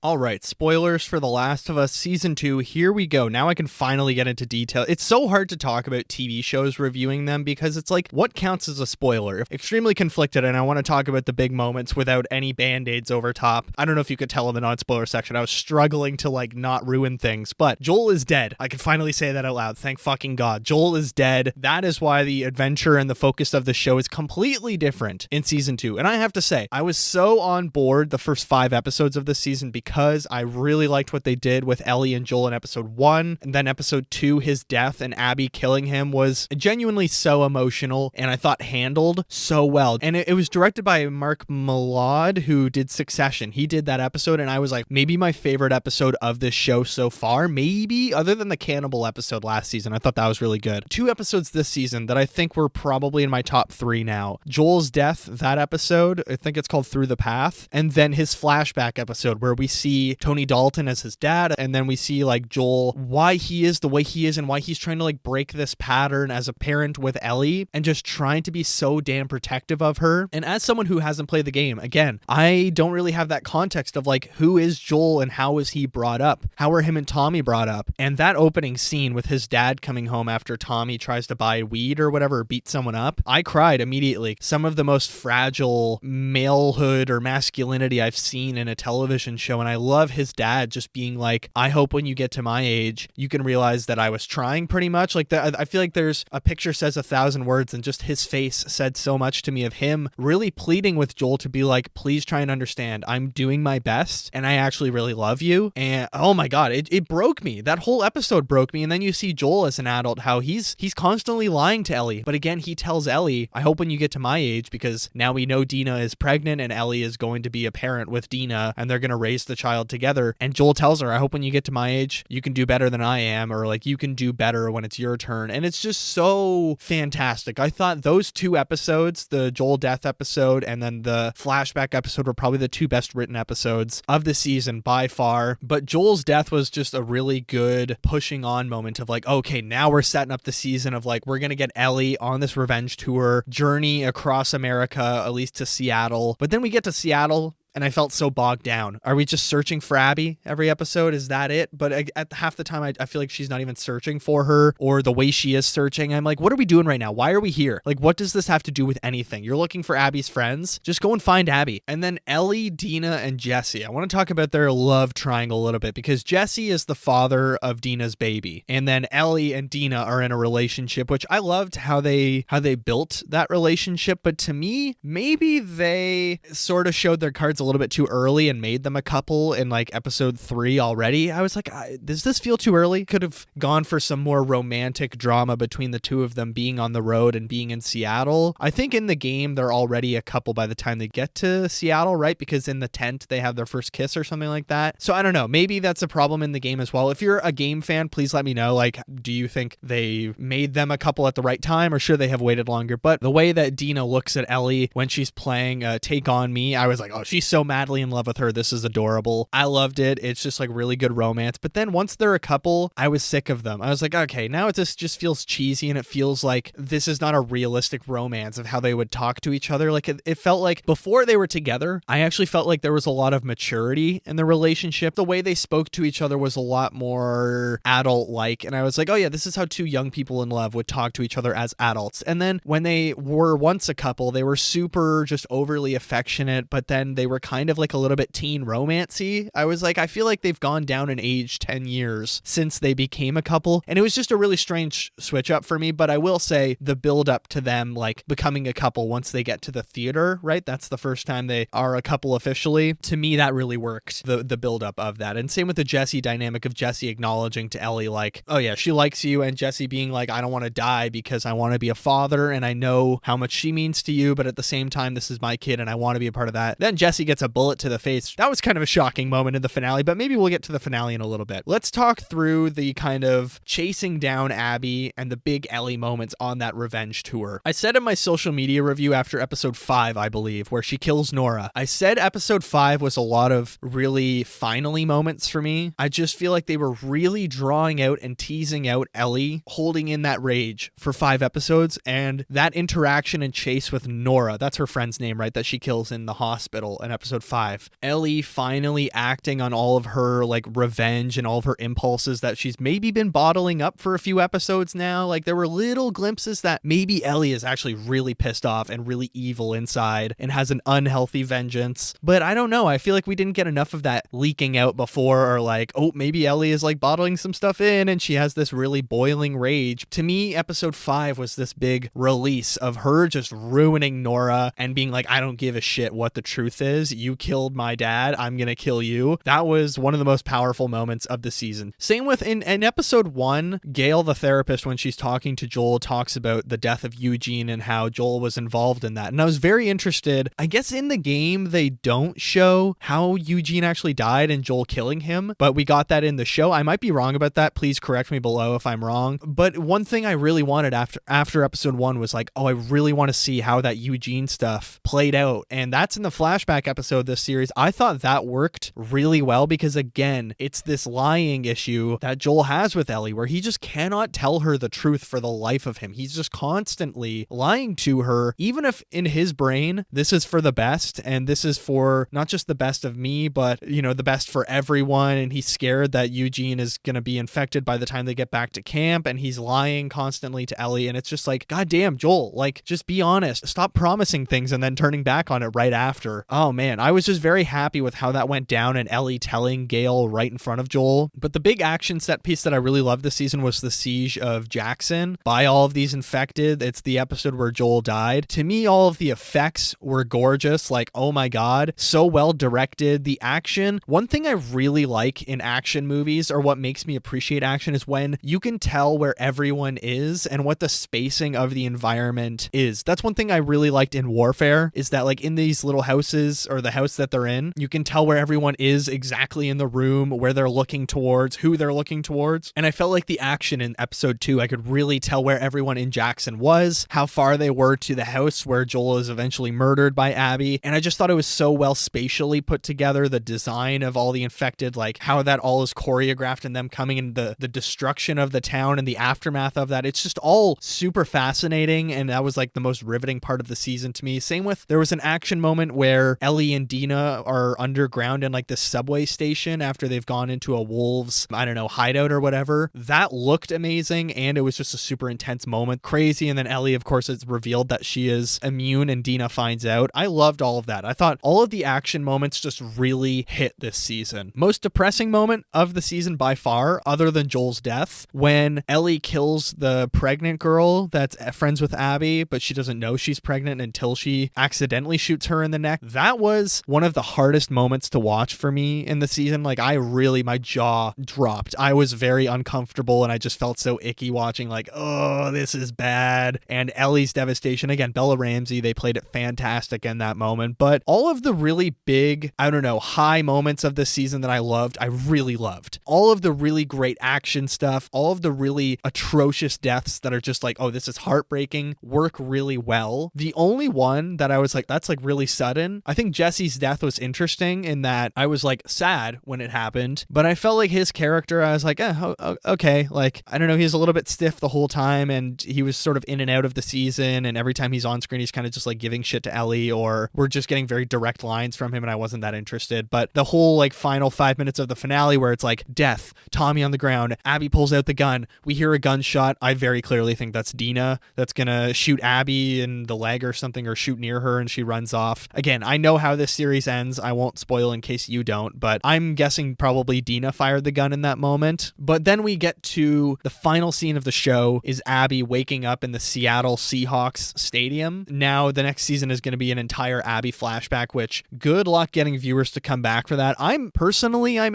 All right, spoilers for The Last of Us Season 2, here we go. Now I can finally get into detail. It's so hard to talk about TV shows reviewing them because it's like, what counts as a spoiler? Extremely conflicted, and I want to talk about the big moments without any band-aids over top. I don't know if you could tell in the non-spoiler section, I was struggling to not ruin things, but Joel is dead. I can finally say that out loud, thank fucking God. Joel is dead. That is why the adventure and the focus of the show is completely different in Season 2. And I have to say, I was so on board the first 5 episodes of this season because I really liked what they did with Ellie and Joel in episode 1, and then episode 2, his death and Abby killing him was genuinely so emotional, and I thought handled so well. And it was directed by Mark Mylod, who did Succession. He did that episode, and I was like, maybe my favorite episode of this show so far, maybe, other than the cannibal episode last season. I thought that was really good. 2 episodes this season that I think were probably in my top 3 now. Joel's death, that episode, I think it's called Through the Path, and then his flashback episode where we see Tony Dalton as his dad, and then we see Joel, why he is the way he is and why he's trying to break this pattern as a parent with Ellie and just trying to be so damn protective of her. And as someone who hasn't played the game, again, I don't really have that context of who is Joel and how is he brought up? How are him and Tommy brought up? And that opening scene with his dad coming home after Tommy tries to buy weed or whatever, beat someone up, I cried immediately. Some of the most fragile malehood or masculinity I've seen in a television show, and I love his dad just being like, I hope when you get to my age, you can realize that I was trying pretty much. I feel like there's a picture says 1,000 words, and just his face said so much to me of him really pleading with Joel to be like, please try and understand, I'm doing my best, and I actually really love you. And oh my God, it broke me. That whole episode broke me. And then you see Joel as an adult, how he's constantly lying to Ellie. But again, he tells Ellie, I hope when you get to my age, because now we know Dina is pregnant and Ellie is going to be a parent with Dina, and they're going to raise the child together. And Joel tells her, I hope when you get to my age, you can do better than I am, or you can do better when it's your turn. And it's just so fantastic. I thought those 2 episodes, the Joel death episode and then the flashback episode, were probably the 2 best written episodes of the season by far. But Joel's death was just a really good pushing on moment of okay, now we're setting up the season of we're going to get Ellie on this revenge tour, journey across America, at least to Seattle. But then we get to Seattle, and I felt so bogged down. Are we just searching for Abby every episode? Is that it? But at half the time, I feel like she's not even searching for her, or the way she is searching. I'm like, what are we doing right now? Why are we here? What does this have to do with anything? You're looking for Abby's friends? Just go and find Abby. And then Ellie, Dina, and Jesse. I want to talk about their love triangle a little bit, because Jesse is the father of Dina's baby. And then Ellie and Dina are in a relationship, which I loved how they built that relationship. But to me, maybe they sort of showed their cards a little bit too early and made them a couple in episode 3 already. I was like, does this feel too early? Could have gone for some more romantic drama between the 2 of them being on the road and being in Seattle. I think in the game they're already a couple by the time they get to Seattle, right? Because in the tent they have their first kiss or something like that. So I don't know, maybe that's a problem in the game as well. If you're a game fan, please let me know. Do you think they made them a couple at the right time, or should they have waited longer? But the way that Dina looks at Ellie when she's playing Take On Me, I was like, oh, she's so madly in love with her. This is adorable. I loved it. It's just really good romance. But then once they're a couple, I was sick of them. I was like, okay, now it just feels cheesy, and it feels like this is not a realistic romance of how they would talk to each other. It felt like before they were together, I actually felt like there was a lot of maturity in the relationship. The way they spoke to each other was a lot more adult-like. And I was like, oh yeah, this is how 2 young people in love would talk to each other as adults. And then when they were once a couple, they were super just overly affectionate, but then they were kind of a little bit teen romancy. I was like, I feel like they've gone down in age 10 years since they became a couple. And it was just a really strange switch up for me. But I will say the build up to them becoming a couple once they get to the theater, right? That's the first time they are a couple officially. To me, that really worked, the build up of that. And same with the Jesse dynamic of Jesse acknowledging to Ellie oh yeah, she likes you, and Jesse being I don't want to die because I want to be a father, and I know how much she means to you, but at the same time, this is my kid and I want to be a part of that. Then Jesse gets a bullet to the face. That was kind of a shocking moment in the finale, but maybe we'll get to the finale in a little bit. Let's talk through the kind of chasing down Abby and the big Ellie moments on that revenge tour. I said in my social media review after episode 5, I believe, where she kills Nora, I said episode 5 was a lot of really finally moments for me. I just feel like they were really drawing out and teasing out Ellie holding in that rage for 5 episodes, and that interaction and chase with Nora, that's her friend's name, right, that she kills in the hospital in episode 5. Ellie finally acting on all of her like revenge and all of her impulses that she's maybe been bottling up for a few episodes now. Like there were little glimpses that maybe Ellie is actually really pissed off and really evil inside and has an unhealthy vengeance. But I don't know. I feel like we didn't get enough of that leaking out before, or like, oh, maybe Ellie is like bottling some stuff in and she has this really boiling rage. To me, episode 5 was this big release of her just ruining Nora and being like, I don't give a shit what the truth is. You killed my dad. I'm going to kill you. That was one of the most powerful moments of the season. Same with in episode 1, Gail, the therapist, when she's talking to Joel, talks about the death of Eugene and how Joel was involved in that. And I was very interested. I guess in the game, they don't show how Eugene actually died and Joel killing him, but we got that in the show. I might be wrong about that. Please correct me below if I'm wrong. But one thing I really wanted after episode 1 was like, oh, I really want to see how that Eugene stuff played out. And that's in the flashback episode of this series. I thought that worked really well because, again, it's this lying issue that Joel has with Ellie where he just cannot tell her the truth for the life of him. He's just constantly lying to her, even if in his brain this is for the best and this is for not just the best of me, but, you know, the best for everyone. And he's scared that Eugene is going to be infected by the time they get back to camp, and he's lying constantly to Ellie. And it's just like, God damn, Joel, like, just be honest. Stop promising things and then turning back on it right after. Oh man, I was just very happy with how that went down and Ellie telling Gail right in front of Joel. But the big action set piece that I really loved this season was the siege of Jackson by all of these infected. It's the episode where Joel died. To me, all of the effects were gorgeous. Like, oh my God, so well directed. The action, one thing I really like in action movies, or what makes me appreciate action, is when you can tell where everyone is and what the spacing of the environment is. That's one thing I really liked in Warfare, is that like in these little houses, or the house that they're in, you can tell where everyone is exactly in the room, where they're looking towards, who they're looking towards. And I felt like the action in episode 2, I could really tell where everyone in Jackson was, how far they were to the house where Joel is eventually murdered by Abby. And I just thought it was so well spatially put together, the design of all the infected, like how that all is choreographed and them coming in, the destruction of the town and the aftermath of that. It's just all super fascinating, and that was like the most riveting part of the season to me. Same with, there was an action moment where Ellie and Dina are underground in like this subway station after they've gone into a wolves, I don't know, hideout or whatever. That looked amazing, and it was just a super intense moment. Crazy. And then Ellie, of course, it's revealed that she is immune and Dina finds out. I loved all of that. I thought all of the action moments just really hit this season. Most depressing moment of the season by far, other than Joel's death, when Ellie kills the pregnant girl that's friends with Abby, but she doesn't know she's pregnant until she accidentally shoots her in the neck. That was one of the hardest moments to watch for me in the season. Like, my jaw dropped. I was very uncomfortable, and I just felt so icky watching, like, oh, this is bad. And Ellie's devastation, again, Bella Ramsey, they played it fantastic in that moment. But all of the really big, I don't know, high moments of this season that I loved, I really loved. All of the really great action stuff, all of the really atrocious deaths that are just like, oh, this is heartbreaking, work really well. The only one that I was like, that's like really sudden, I think Jesse's death was interesting in that I was like sad when it happened, but I felt like his character, I was like, okay, like, I don't know, he's a little bit stiff the whole time, and he was sort of in and out of the season, and every time he's on screen, he's kind of just like giving shit to Ellie, or we're just getting very direct lines from him, and I wasn't that interested. But the whole like final 5 minutes of the finale where it's like death, Tommy on the ground, Abby pulls out the gun, we hear a gunshot, I very clearly think that's Dina that's gonna shoot Abby in the leg or something, or shoot near her, and she runs off. Again, I know how this series ends, I won't spoil in case you don't, but I'm guessing probably Dina fired the gun in that moment. But then we get to the final scene of the show, is Abby waking up in the Seattle Seahawks stadium. Now the next season is going to be an entire Abby flashback, which good luck getting viewers to come back for that. I'm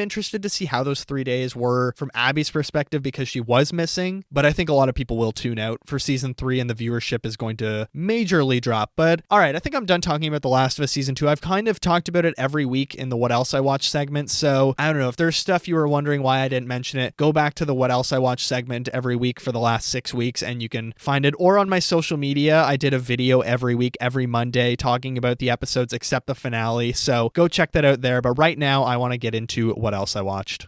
interested to see how those 3 days were from Abby's perspective, because she was missing, but I think a lot of people will tune out for season 3 and the viewership is going to majorly drop. But all right, I think I'm done talking about The Last of Us season 2. I've kind of talked about it every week in the What Else I Watched segment. So I don't know if there's stuff you were wondering why I didn't mention it, go back to the What Else I Watched segment every week for the last 6 weeks and you can find it, or on my social media. I did a video every week, every Monday, talking about the episodes except the finale. So go check that out there. But right now I want to get into what else I watched.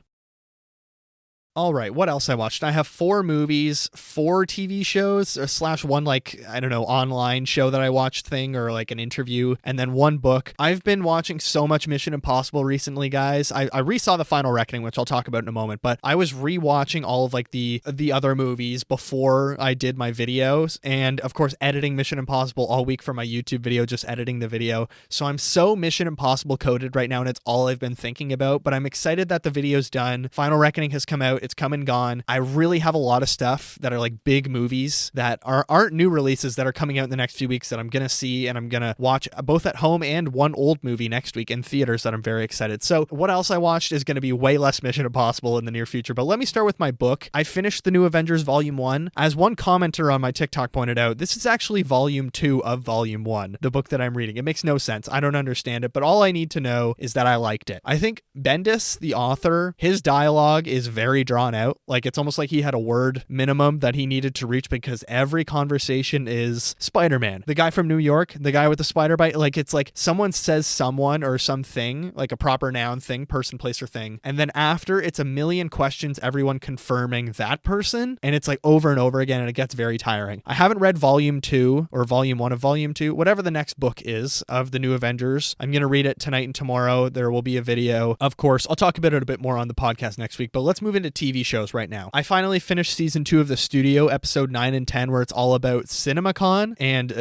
All right, what else I watched? I have 4 movies, 4 TV shows, / one, like, I don't know, online show that I watched thing, or like an interview, and then 1 book. I've been watching so much Mission Impossible recently, guys. I re-saw The Final Reckoning, which I'll talk about in a moment, but I was re-watching all of like the other movies before I did my videos, and of course editing Mission Impossible all week for my YouTube video, just editing the video. So I'm so Mission Impossible coded right now, and it's all I've been thinking about, but I'm excited that the video's done. Final Reckoning has come out. It's come and gone. I really have a lot of stuff that are like big movies that aren't new releases that are coming out in the next few weeks that I'm going to see, and I'm going to watch both at home and one old movie next week in theaters that I'm very excited. So what else I watched is going to be way less Mission Impossible in the near future, but let me start with my book. I finished The New Avengers Volume 1. As one commenter on my TikTok pointed out, this is actually Volume 2 of Volume 1, the book that I'm reading. It makes no sense. I don't understand it, but all I need to know is that I liked it. I think Bendis, the author, his dialogue is very drawn out. Like, it's almost like he had a word minimum that he needed to reach, because every conversation is Spider-Man, the guy from New York, the guy with the spider bite. Like, it's like someone says someone or something, like a proper noun thing, person, place, or thing, and then after it's a million questions, everyone confirming that person, and it's like over and over again, and it gets very tiring. I haven't read Volume 2 or Volume 1 of Volume 2, whatever the next book is of The New Avengers. I'm going to read it tonight and tomorrow. There will be a video. Of course, I'll talk about it a bit more on the podcast next week, but let's move into TV shows right now. I finally finished season 2 of The Studio, episode 9 and 10, where it's all about CinemaCon, and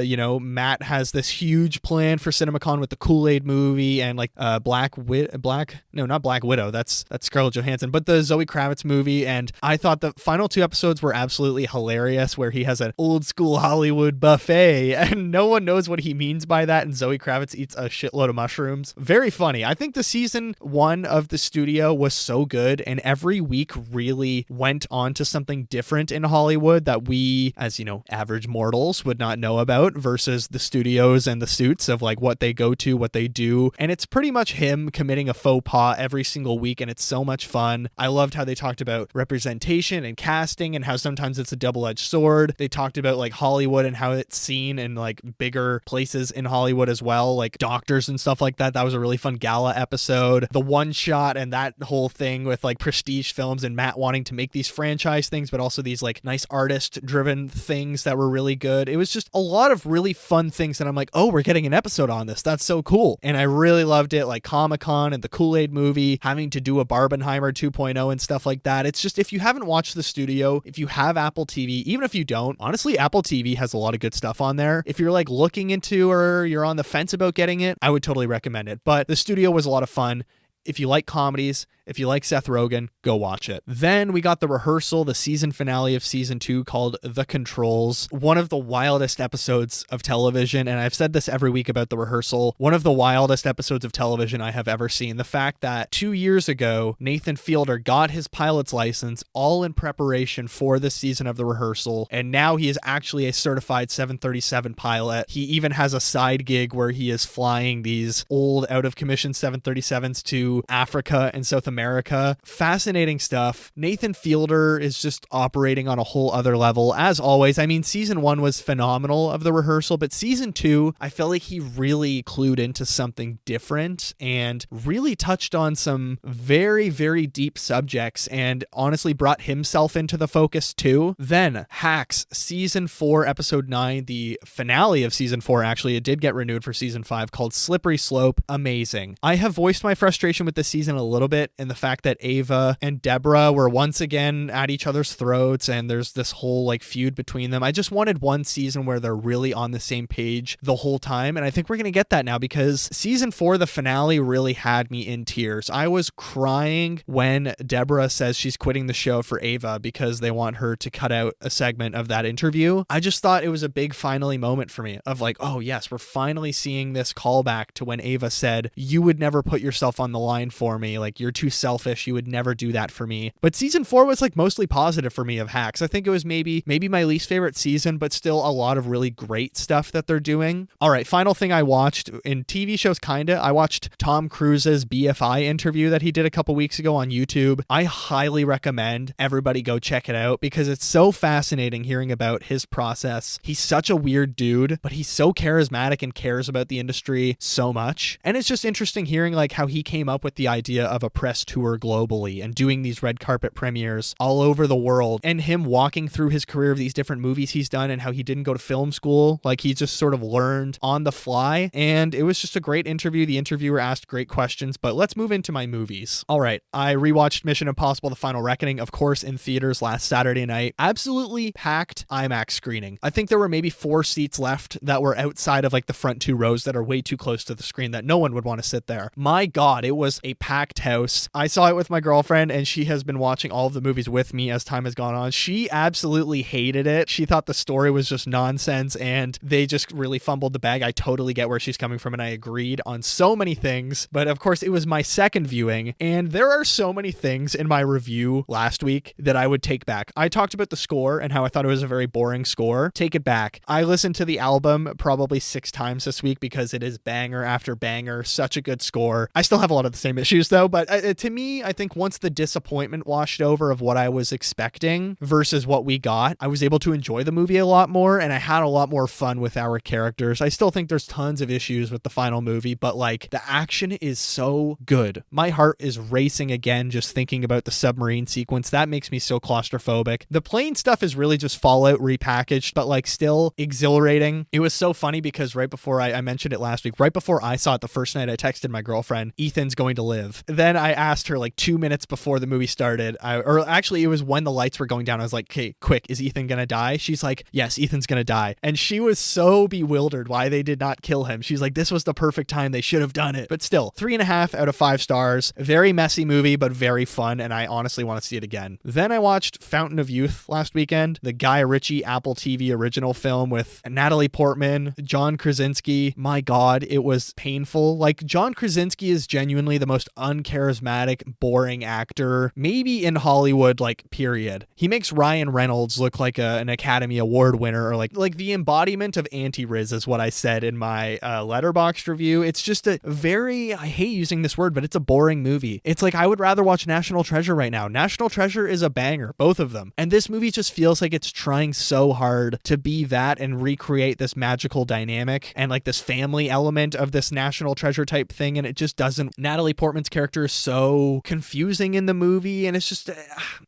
Matt has this huge plan for CinemaCon with the Kool-Aid movie and like Black Widow, that's Scarlett Johansson, but the Zoe Kravitz movie. And I thought the final 2 episodes were absolutely hilarious, where he has an old school Hollywood buffet and no one knows what he means by that, and Zoe Kravitz eats a shitload of mushrooms. Very funny. I think the season 1 of The Studio was so good, and every week really went on to something different in Hollywood that we, as average mortals, would not know about, versus the studios and the suits of like what they go to, what they do. And it's pretty much him committing a faux pas every single week, and it's so much fun. I loved how they talked about representation and casting and how sometimes it's a double-edged sword. They talked about like Hollywood and how it's seen in like bigger places in Hollywood as well, like doctors and stuff like that. That was a really fun gala episode. The One Shot and that whole thing with like prestige films and Matt wanting to make these franchise things, but also these like nice artist driven things that were really good. It was just a lot of really fun things, and I'm like, oh, we're getting an episode on this. That's so cool. And I really loved it, like Comic-Con and the Kool-Aid movie, having to do a Barbenheimer 2.0 and stuff like that. It's just, if you haven't watched The Studio, if you have Apple TV, even if you don't, honestly, Apple TV has a lot of good stuff on there. If you're like looking into, or you're on the fence about getting it, I would totally recommend it. But The Studio was a lot of fun. If you like comedies, if you like Seth Rogen, go watch it. Then we got The Rehearsal, the season finale of season 2, called The Controls. One of the wildest episodes of television, and I've said this every week about The Rehearsal, one of the wildest episodes of television I have ever seen. The fact that 2 years ago, Nathan Fielder got his pilot's license all in preparation for this season of The Rehearsal, and now he is actually a certified 737 pilot. He even has a side gig where he is flying these old out-of-commission 737s to Africa and South America. Fascinating stuff. Nathan Fielder is just operating on a whole other level, as always. I mean, season 1 was phenomenal of The Rehearsal, but season 2, I felt like he really clued into something different and really touched on some very, very deep subjects, and honestly brought himself into the focus too. Then Hacks, season 4, episode 9, the finale of season 4, actually, it did get renewed for season 5, called Slippery Slope. Amazing. I have voiced my frustration with this season a little bit, and the fact that Ava and Deborah were once again at each other's throats, and there's this whole like feud between them. I just wanted one season where they're really on the same page the whole time, and I think we're gonna get that now, because season 4, the finale, really had me in tears. I was crying when Deborah says she's quitting the show for Ava because they want her to cut out a segment of that interview. I just thought it was a big finally moment for me of like, oh yes, we're finally seeing this callback to when Ava said, "You would never put yourself on the line for me, like you're too selfish. You would never do that for me. But season 4 was like mostly positive for me of Hacks. I think it was maybe my least favorite season, but still a lot of really great stuff that they're doing. All right, final thing I watched in TV shows, I watched Tom Cruise's BFI interview that he did a couple weeks ago on YouTube. I highly recommend everybody go check it out because it's so fascinating hearing about his process. He's such a weird dude, but he's so charismatic and cares about the industry so much. And it's just interesting hearing like how he came up with the idea of a press tour globally and doing these red carpet premieres all over the world, and him walking through his career of these different movies he's done and how he didn't go to film school. Like he just sort of learned on the fly, and it was just a great interview. The interviewer asked great questions, but let's move into my movies. All right, I rewatched Mission Impossible: The Final Reckoning, of course, in theaters last Saturday night. Absolutely packed IMAX screening. I think there were maybe 4 seats left that were outside of like the front 2 rows that are way too close to the screen that no one would want to sit there. My God, it was a packed house. I saw it with my girlfriend, and she has been watching all of the movies with me as time has gone on. She absolutely hated it. She thought the story was just nonsense and they just really fumbled the bag. I totally get where she's coming from, and I agreed on so many things. But of course, it was my second viewing, and there are so many things in my review last week that I would take back. I talked about the score and how I thought it was a very boring score. Take it back. I listened to the album probably 6 times this week because it is banger after banger. Such a good score. I still have a lot of the same issues though, but to me, I think once the disappointment washed over of what I was expecting versus what we got, I was able to enjoy the movie a lot more, and I had a lot more fun with our characters. I still think there's tons of issues with the final movie, but like the action is so good. My heart is racing again just thinking about the submarine sequence. That makes me so claustrophobic. The plane stuff is really just Fallout repackaged, but like still exhilarating. It was so funny because right before I mentioned it last week, right before I saw it the first night, I texted my girlfriend, Ethan's going to live. Then I asked her like 2 minutes before the movie started, or actually it was when the lights were going down. I was like, okay, quick, is Ethan gonna die? She's like, yes, Ethan's gonna die. And she was so bewildered why they did not kill him. She's like, this was the perfect time. They should have done it. But still, 3.5 out of 5 stars. Very messy movie, but very fun, and I honestly want to see it again. Then I watched Fountain of Youth last weekend, the Guy Ritchie Apple TV original film with Natalie Portman, John Krasinski. My God, it was painful. Like, John Krasinski is genuinely the most uncharismatic, boring actor, maybe in Hollywood, like, period. He makes Ryan Reynolds look like an Academy Award winner, or like the embodiment of anti-Riz is what I said in my Letterboxd review. It's just a very, I hate using this word, but it's a boring movie. It's like I would rather watch National Treasure right now. National Treasure is a banger, both of them. And this movie just feels like it's trying so hard to be that and recreate this magical dynamic and like this family element of this National Treasure type thing, and it just doesn't. Natalie Portman's character is so confusing in the movie, and it's just,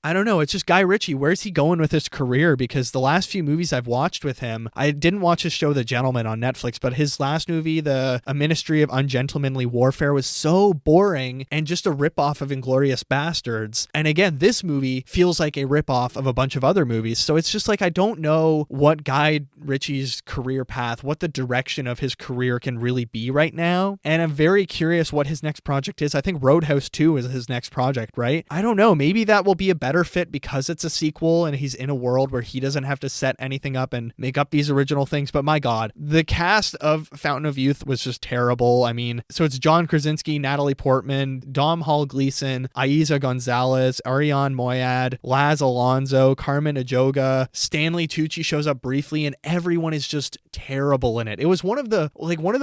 I don't know, it's just Guy Ritchie. Where's he going with his career? Because the last few movies I've watched with him, I didn't watch his show The Gentleman on Netflix, but his last movie, A Ministry of Ungentlemanly Warfare, was so boring and just a ripoff of Inglourious Bastards. And again, this movie feels like a ripoff of a bunch of other movies. So it's just like, I don't know what Guy Ritchie's career path, what the direction of his career can really be right now. And I'm very curious what his next project is. I think Roadhouse 2 is his next project, right? I don't know. Maybe that will be a better fit because it's a sequel and he's in a world where he doesn't have to set anything up and make up these original things. But my God, the cast of Fountain of Youth was just terrible. I mean, so it's John Krasinski, Natalie Portman, Dom Hall Gleeson, Aiza Gonzalez, Ariane Moayed, Laz Alonso, Carmen Ejoga, Stanley Tucci shows up briefly, and everyone is just terrible in it. It was one of the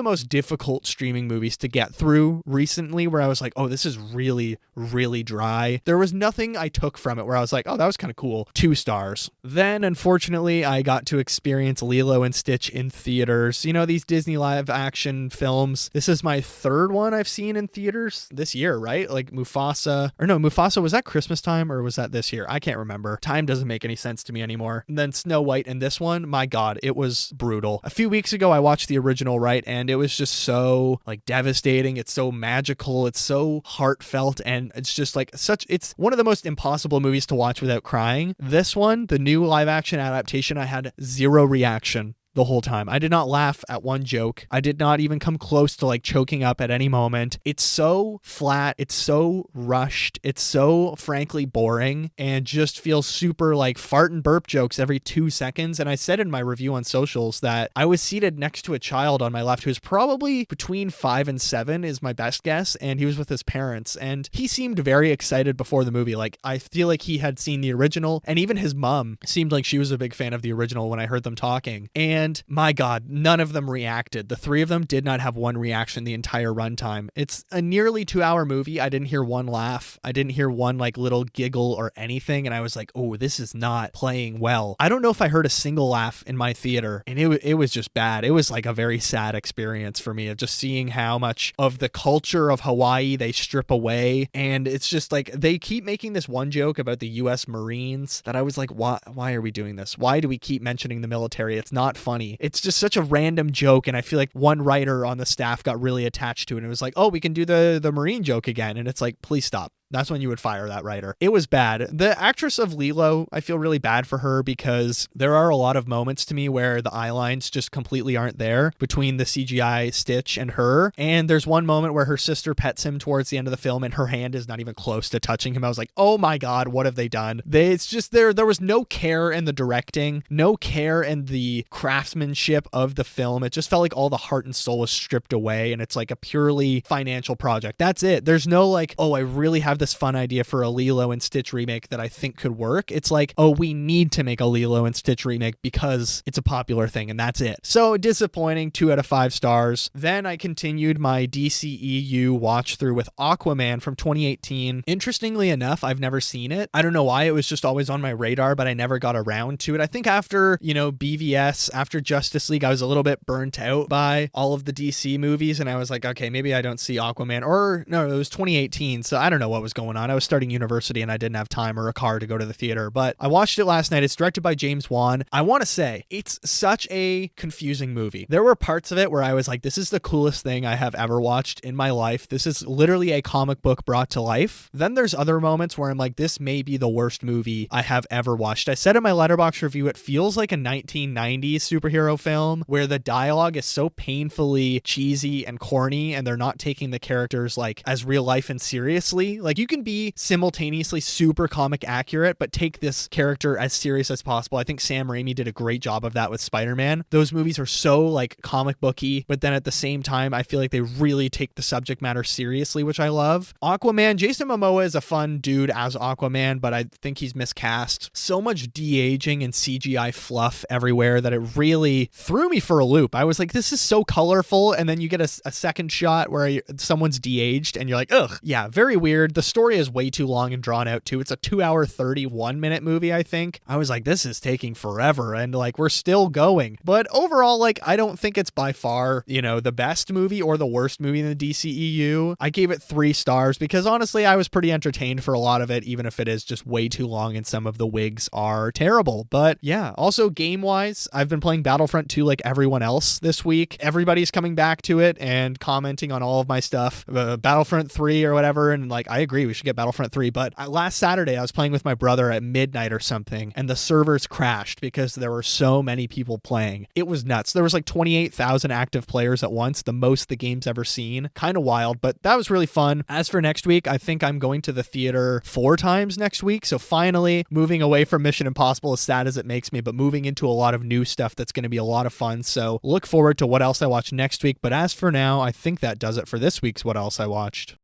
most difficult streaming movies to get through recently, where I was like, oh, this is really, really dry. There was nothing I took from it where I was like, oh, that was kind of cool. 2 stars. Then, unfortunately, I got to experience Lilo and Stitch in theaters. You know, these Disney live action films. This is my 3rd one I've seen in theaters this year, right? Like Mufasa, was that Christmas time or was that this year? I can't remember. Time doesn't make any sense to me anymore. And then Snow White and this one, my God, it was brutal. A few weeks ago, I watched the original, right? And it was just so like devastating. It's so magical. It's so heartfelt. And it's just like it's one of the most impossible movies to watch without crying. This one, the new live action adaptation, I had zero reaction. the whole time. I did not laugh at one joke. I did not even come close to like choking up at any moment. It's so flat. It's so rushed. It's so frankly boring and just feels super like fart and burp jokes every 2 seconds. And I said in my review on socials that I was seated next to a child on my left who was probably between 5 and 7 is my best guess. And he was with his parents and he seemed very excited before the movie. Like I feel like he had seen the original, and even his mom seemed like she was a big fan of the original when I heard them talking. And my God, none of them reacted. The 3 of them did not have one reaction the entire runtime. It's a nearly 2-hour movie. I didn't hear one laugh. I didn't hear one like little giggle or anything. And I was like, oh, this is not playing well. I don't know if I heard a single laugh in my theater, and it was just bad. It was like a very sad experience for me of just seeing how much of the culture of Hawaii they strip away. And it's just like they keep making this one joke about the US Marines that I was like, why are we doing this? Why do we keep mentioning the military? It's not funny. It's just such a random joke. And I feel like one writer on the staff got really attached to it and it was like, oh, we can do the Marine joke again. And it's like, please stop. That's when you would fire that writer. It was bad. The actress of Lilo, I feel really bad for her because there are a lot of moments to me where the eye lines just completely aren't there between the CGI Stitch and her. And there's one moment where her sister pets him towards the end of the film and her hand is not even close to touching him. I was like, oh my God, what have they done? It's just there was no care in the directing, no care in the craftsmanship of the film. It just felt like all the heart and soul was stripped away and it's like a purely financial project. That's it. There's no like, oh, I really have this fun idea for a Lilo and Stitch remake that I think could work. It's like, oh, we need to make a Lilo and Stitch remake because it's a popular thing and that's it. So disappointing, 2 out of 5 stars. Then I continued my DCEU watch through with Aquaman from 2018. Interestingly enough, I've never seen it. I don't know why, it was just always on my radar, but I never got around to it. I think after, BVS, after Justice League, I was a little bit burnt out by all of the DC movies and I was like, okay, maybe I don't see Aquaman, or no, it was 2018. So I don't know what was going on. I was starting university and I didn't have time or a car to go to the theater, but I watched it last night. It's directed by James Wan. I want to say it's such a confusing movie. There were parts of it where I was like, this is the coolest thing I have ever watched in my life. This is literally a comic book brought to life. Then there's other moments where I'm like, this may be the worst movie I have ever watched. I said in my Letterboxd review, it feels like a 1990s superhero film where the dialogue is so painfully cheesy and corny and they're not taking the characters like as real life and seriously. Like you can be simultaneously super comic accurate, but take this character as serious as possible. I think Sam Raimi did a great job of that with Spider-Man. Those movies are so like comic booky, but then at the same time, I feel like they really take the subject matter seriously, which I love. Aquaman, Jason Momoa is a fun dude as Aquaman, but I think he's miscast. So much de-aging and CGI fluff everywhere that it really threw me for a loop. I was like, this is so colorful, and then you get a second shot where someone's de-aged and you're like, ugh, yeah, very weird. The story is way too long and drawn out too. It's a 2-hour 31-minute movie, I think. I was like, this is taking forever, and like we're still going. But overall, like I don't think it's by far, the best movie or the worst movie in the DCEU. I gave it 3 stars because honestly, I was pretty entertained for a lot of it, even if it is just way too long and some of the wigs are terrible. But yeah, also game-wise, I've been playing Battlefront 2 like everyone else this week. Everybody's coming back to it and commenting on all of my stuff, Battlefront 3 or whatever, and like I agree, we should get Battlefront 3. But last Saturday, I was playing with my brother at midnight or something, and the servers crashed because there were so many people playing. It was nuts. There was like 28,000 active players at once, the most the game's ever seen. Kind of wild, but that was really fun. As for next week, I think I'm going to the theater 4 times next week. So finally moving away from Mission Impossible, as sad as it makes me, but moving into a lot of new stuff that's going to be a lot of fun. So look forward to what else I watch next week. But as for now, I think that does it for this week's What Else I Watched.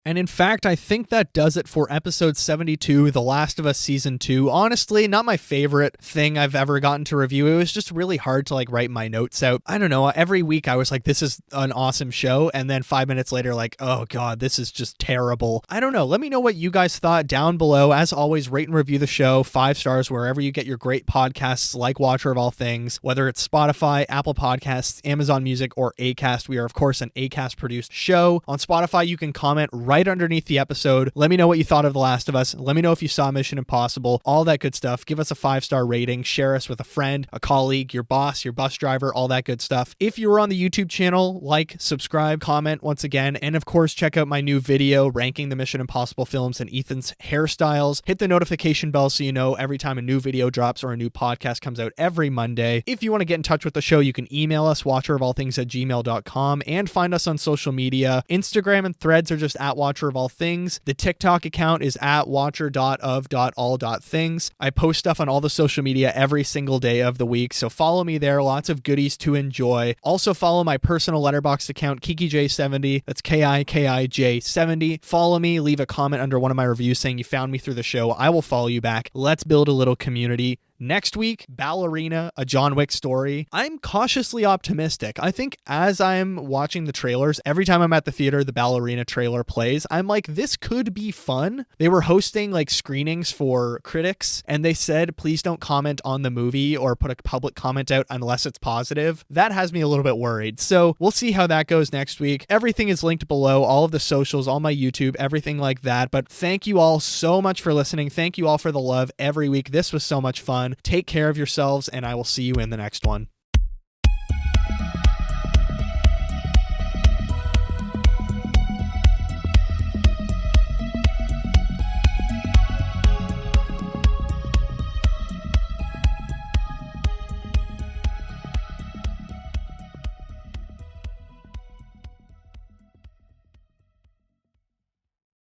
And in fact, I think that does it for episode 72, The Last of Us Season 2. Honestly, not my favorite thing I've ever gotten to review. It was just really hard to like write my notes out. I don't know. Every week I was like, this is an awesome show. And then 5 minutes later, like, oh God, this is just terrible. I don't know. Let me know what you guys thought down below. As always, rate and review the show 5 stars wherever you get your great podcasts like Watcher of All Things, whether it's Spotify, Apple Podcasts, Amazon Music, or Acast. We are, of course, an Acast produced show. On Spotify, you can comment right right underneath the episode. Let me know what you thought of The Last of Us. Let me know if you saw Mission Impossible, all that good stuff. Give us a 5-star rating, share us with a friend, a colleague, your boss, your bus driver, all that good stuff. If you were on the YouTube channel, like, subscribe, comment once again, and of course, check out my new video ranking the Mission Impossible films and Ethan's hairstyles. Hit the notification bell so you know every time a new video drops or a new podcast comes out every Monday. If you want to get in touch with the show, you can email us, watcherofallthings@gmail.com, and find us on social media. Instagram and Threads are just at Watcher of All Things. The TikTok account is at watcher.of.all.things. I post stuff on all the social media every single day of the week, so follow me there. Lots of goodies to enjoy. Also follow my personal Letterboxd account, KikiJ70. That's KIKIJ70. Follow me, leave a comment under one of my reviews saying you found me through the show. I will follow you back. Let's build a little community. Next week, Ballerina, a John Wick story. I'm cautiously optimistic. I think as I'm watching the trailers, every time I'm at the theater, the Ballerina trailer plays, I'm like, this could be fun. They were hosting like screenings for critics, and they said, please don't comment on the movie or put a public comment out unless it's positive. That has me a little bit worried. So we'll see how that goes next week. Everything is linked below, all of the socials, all my YouTube, everything like that. But thank you all so much for listening. Thank you all for the love every week. This was so much fun. Take care of yourselves, and I will see you in the next one.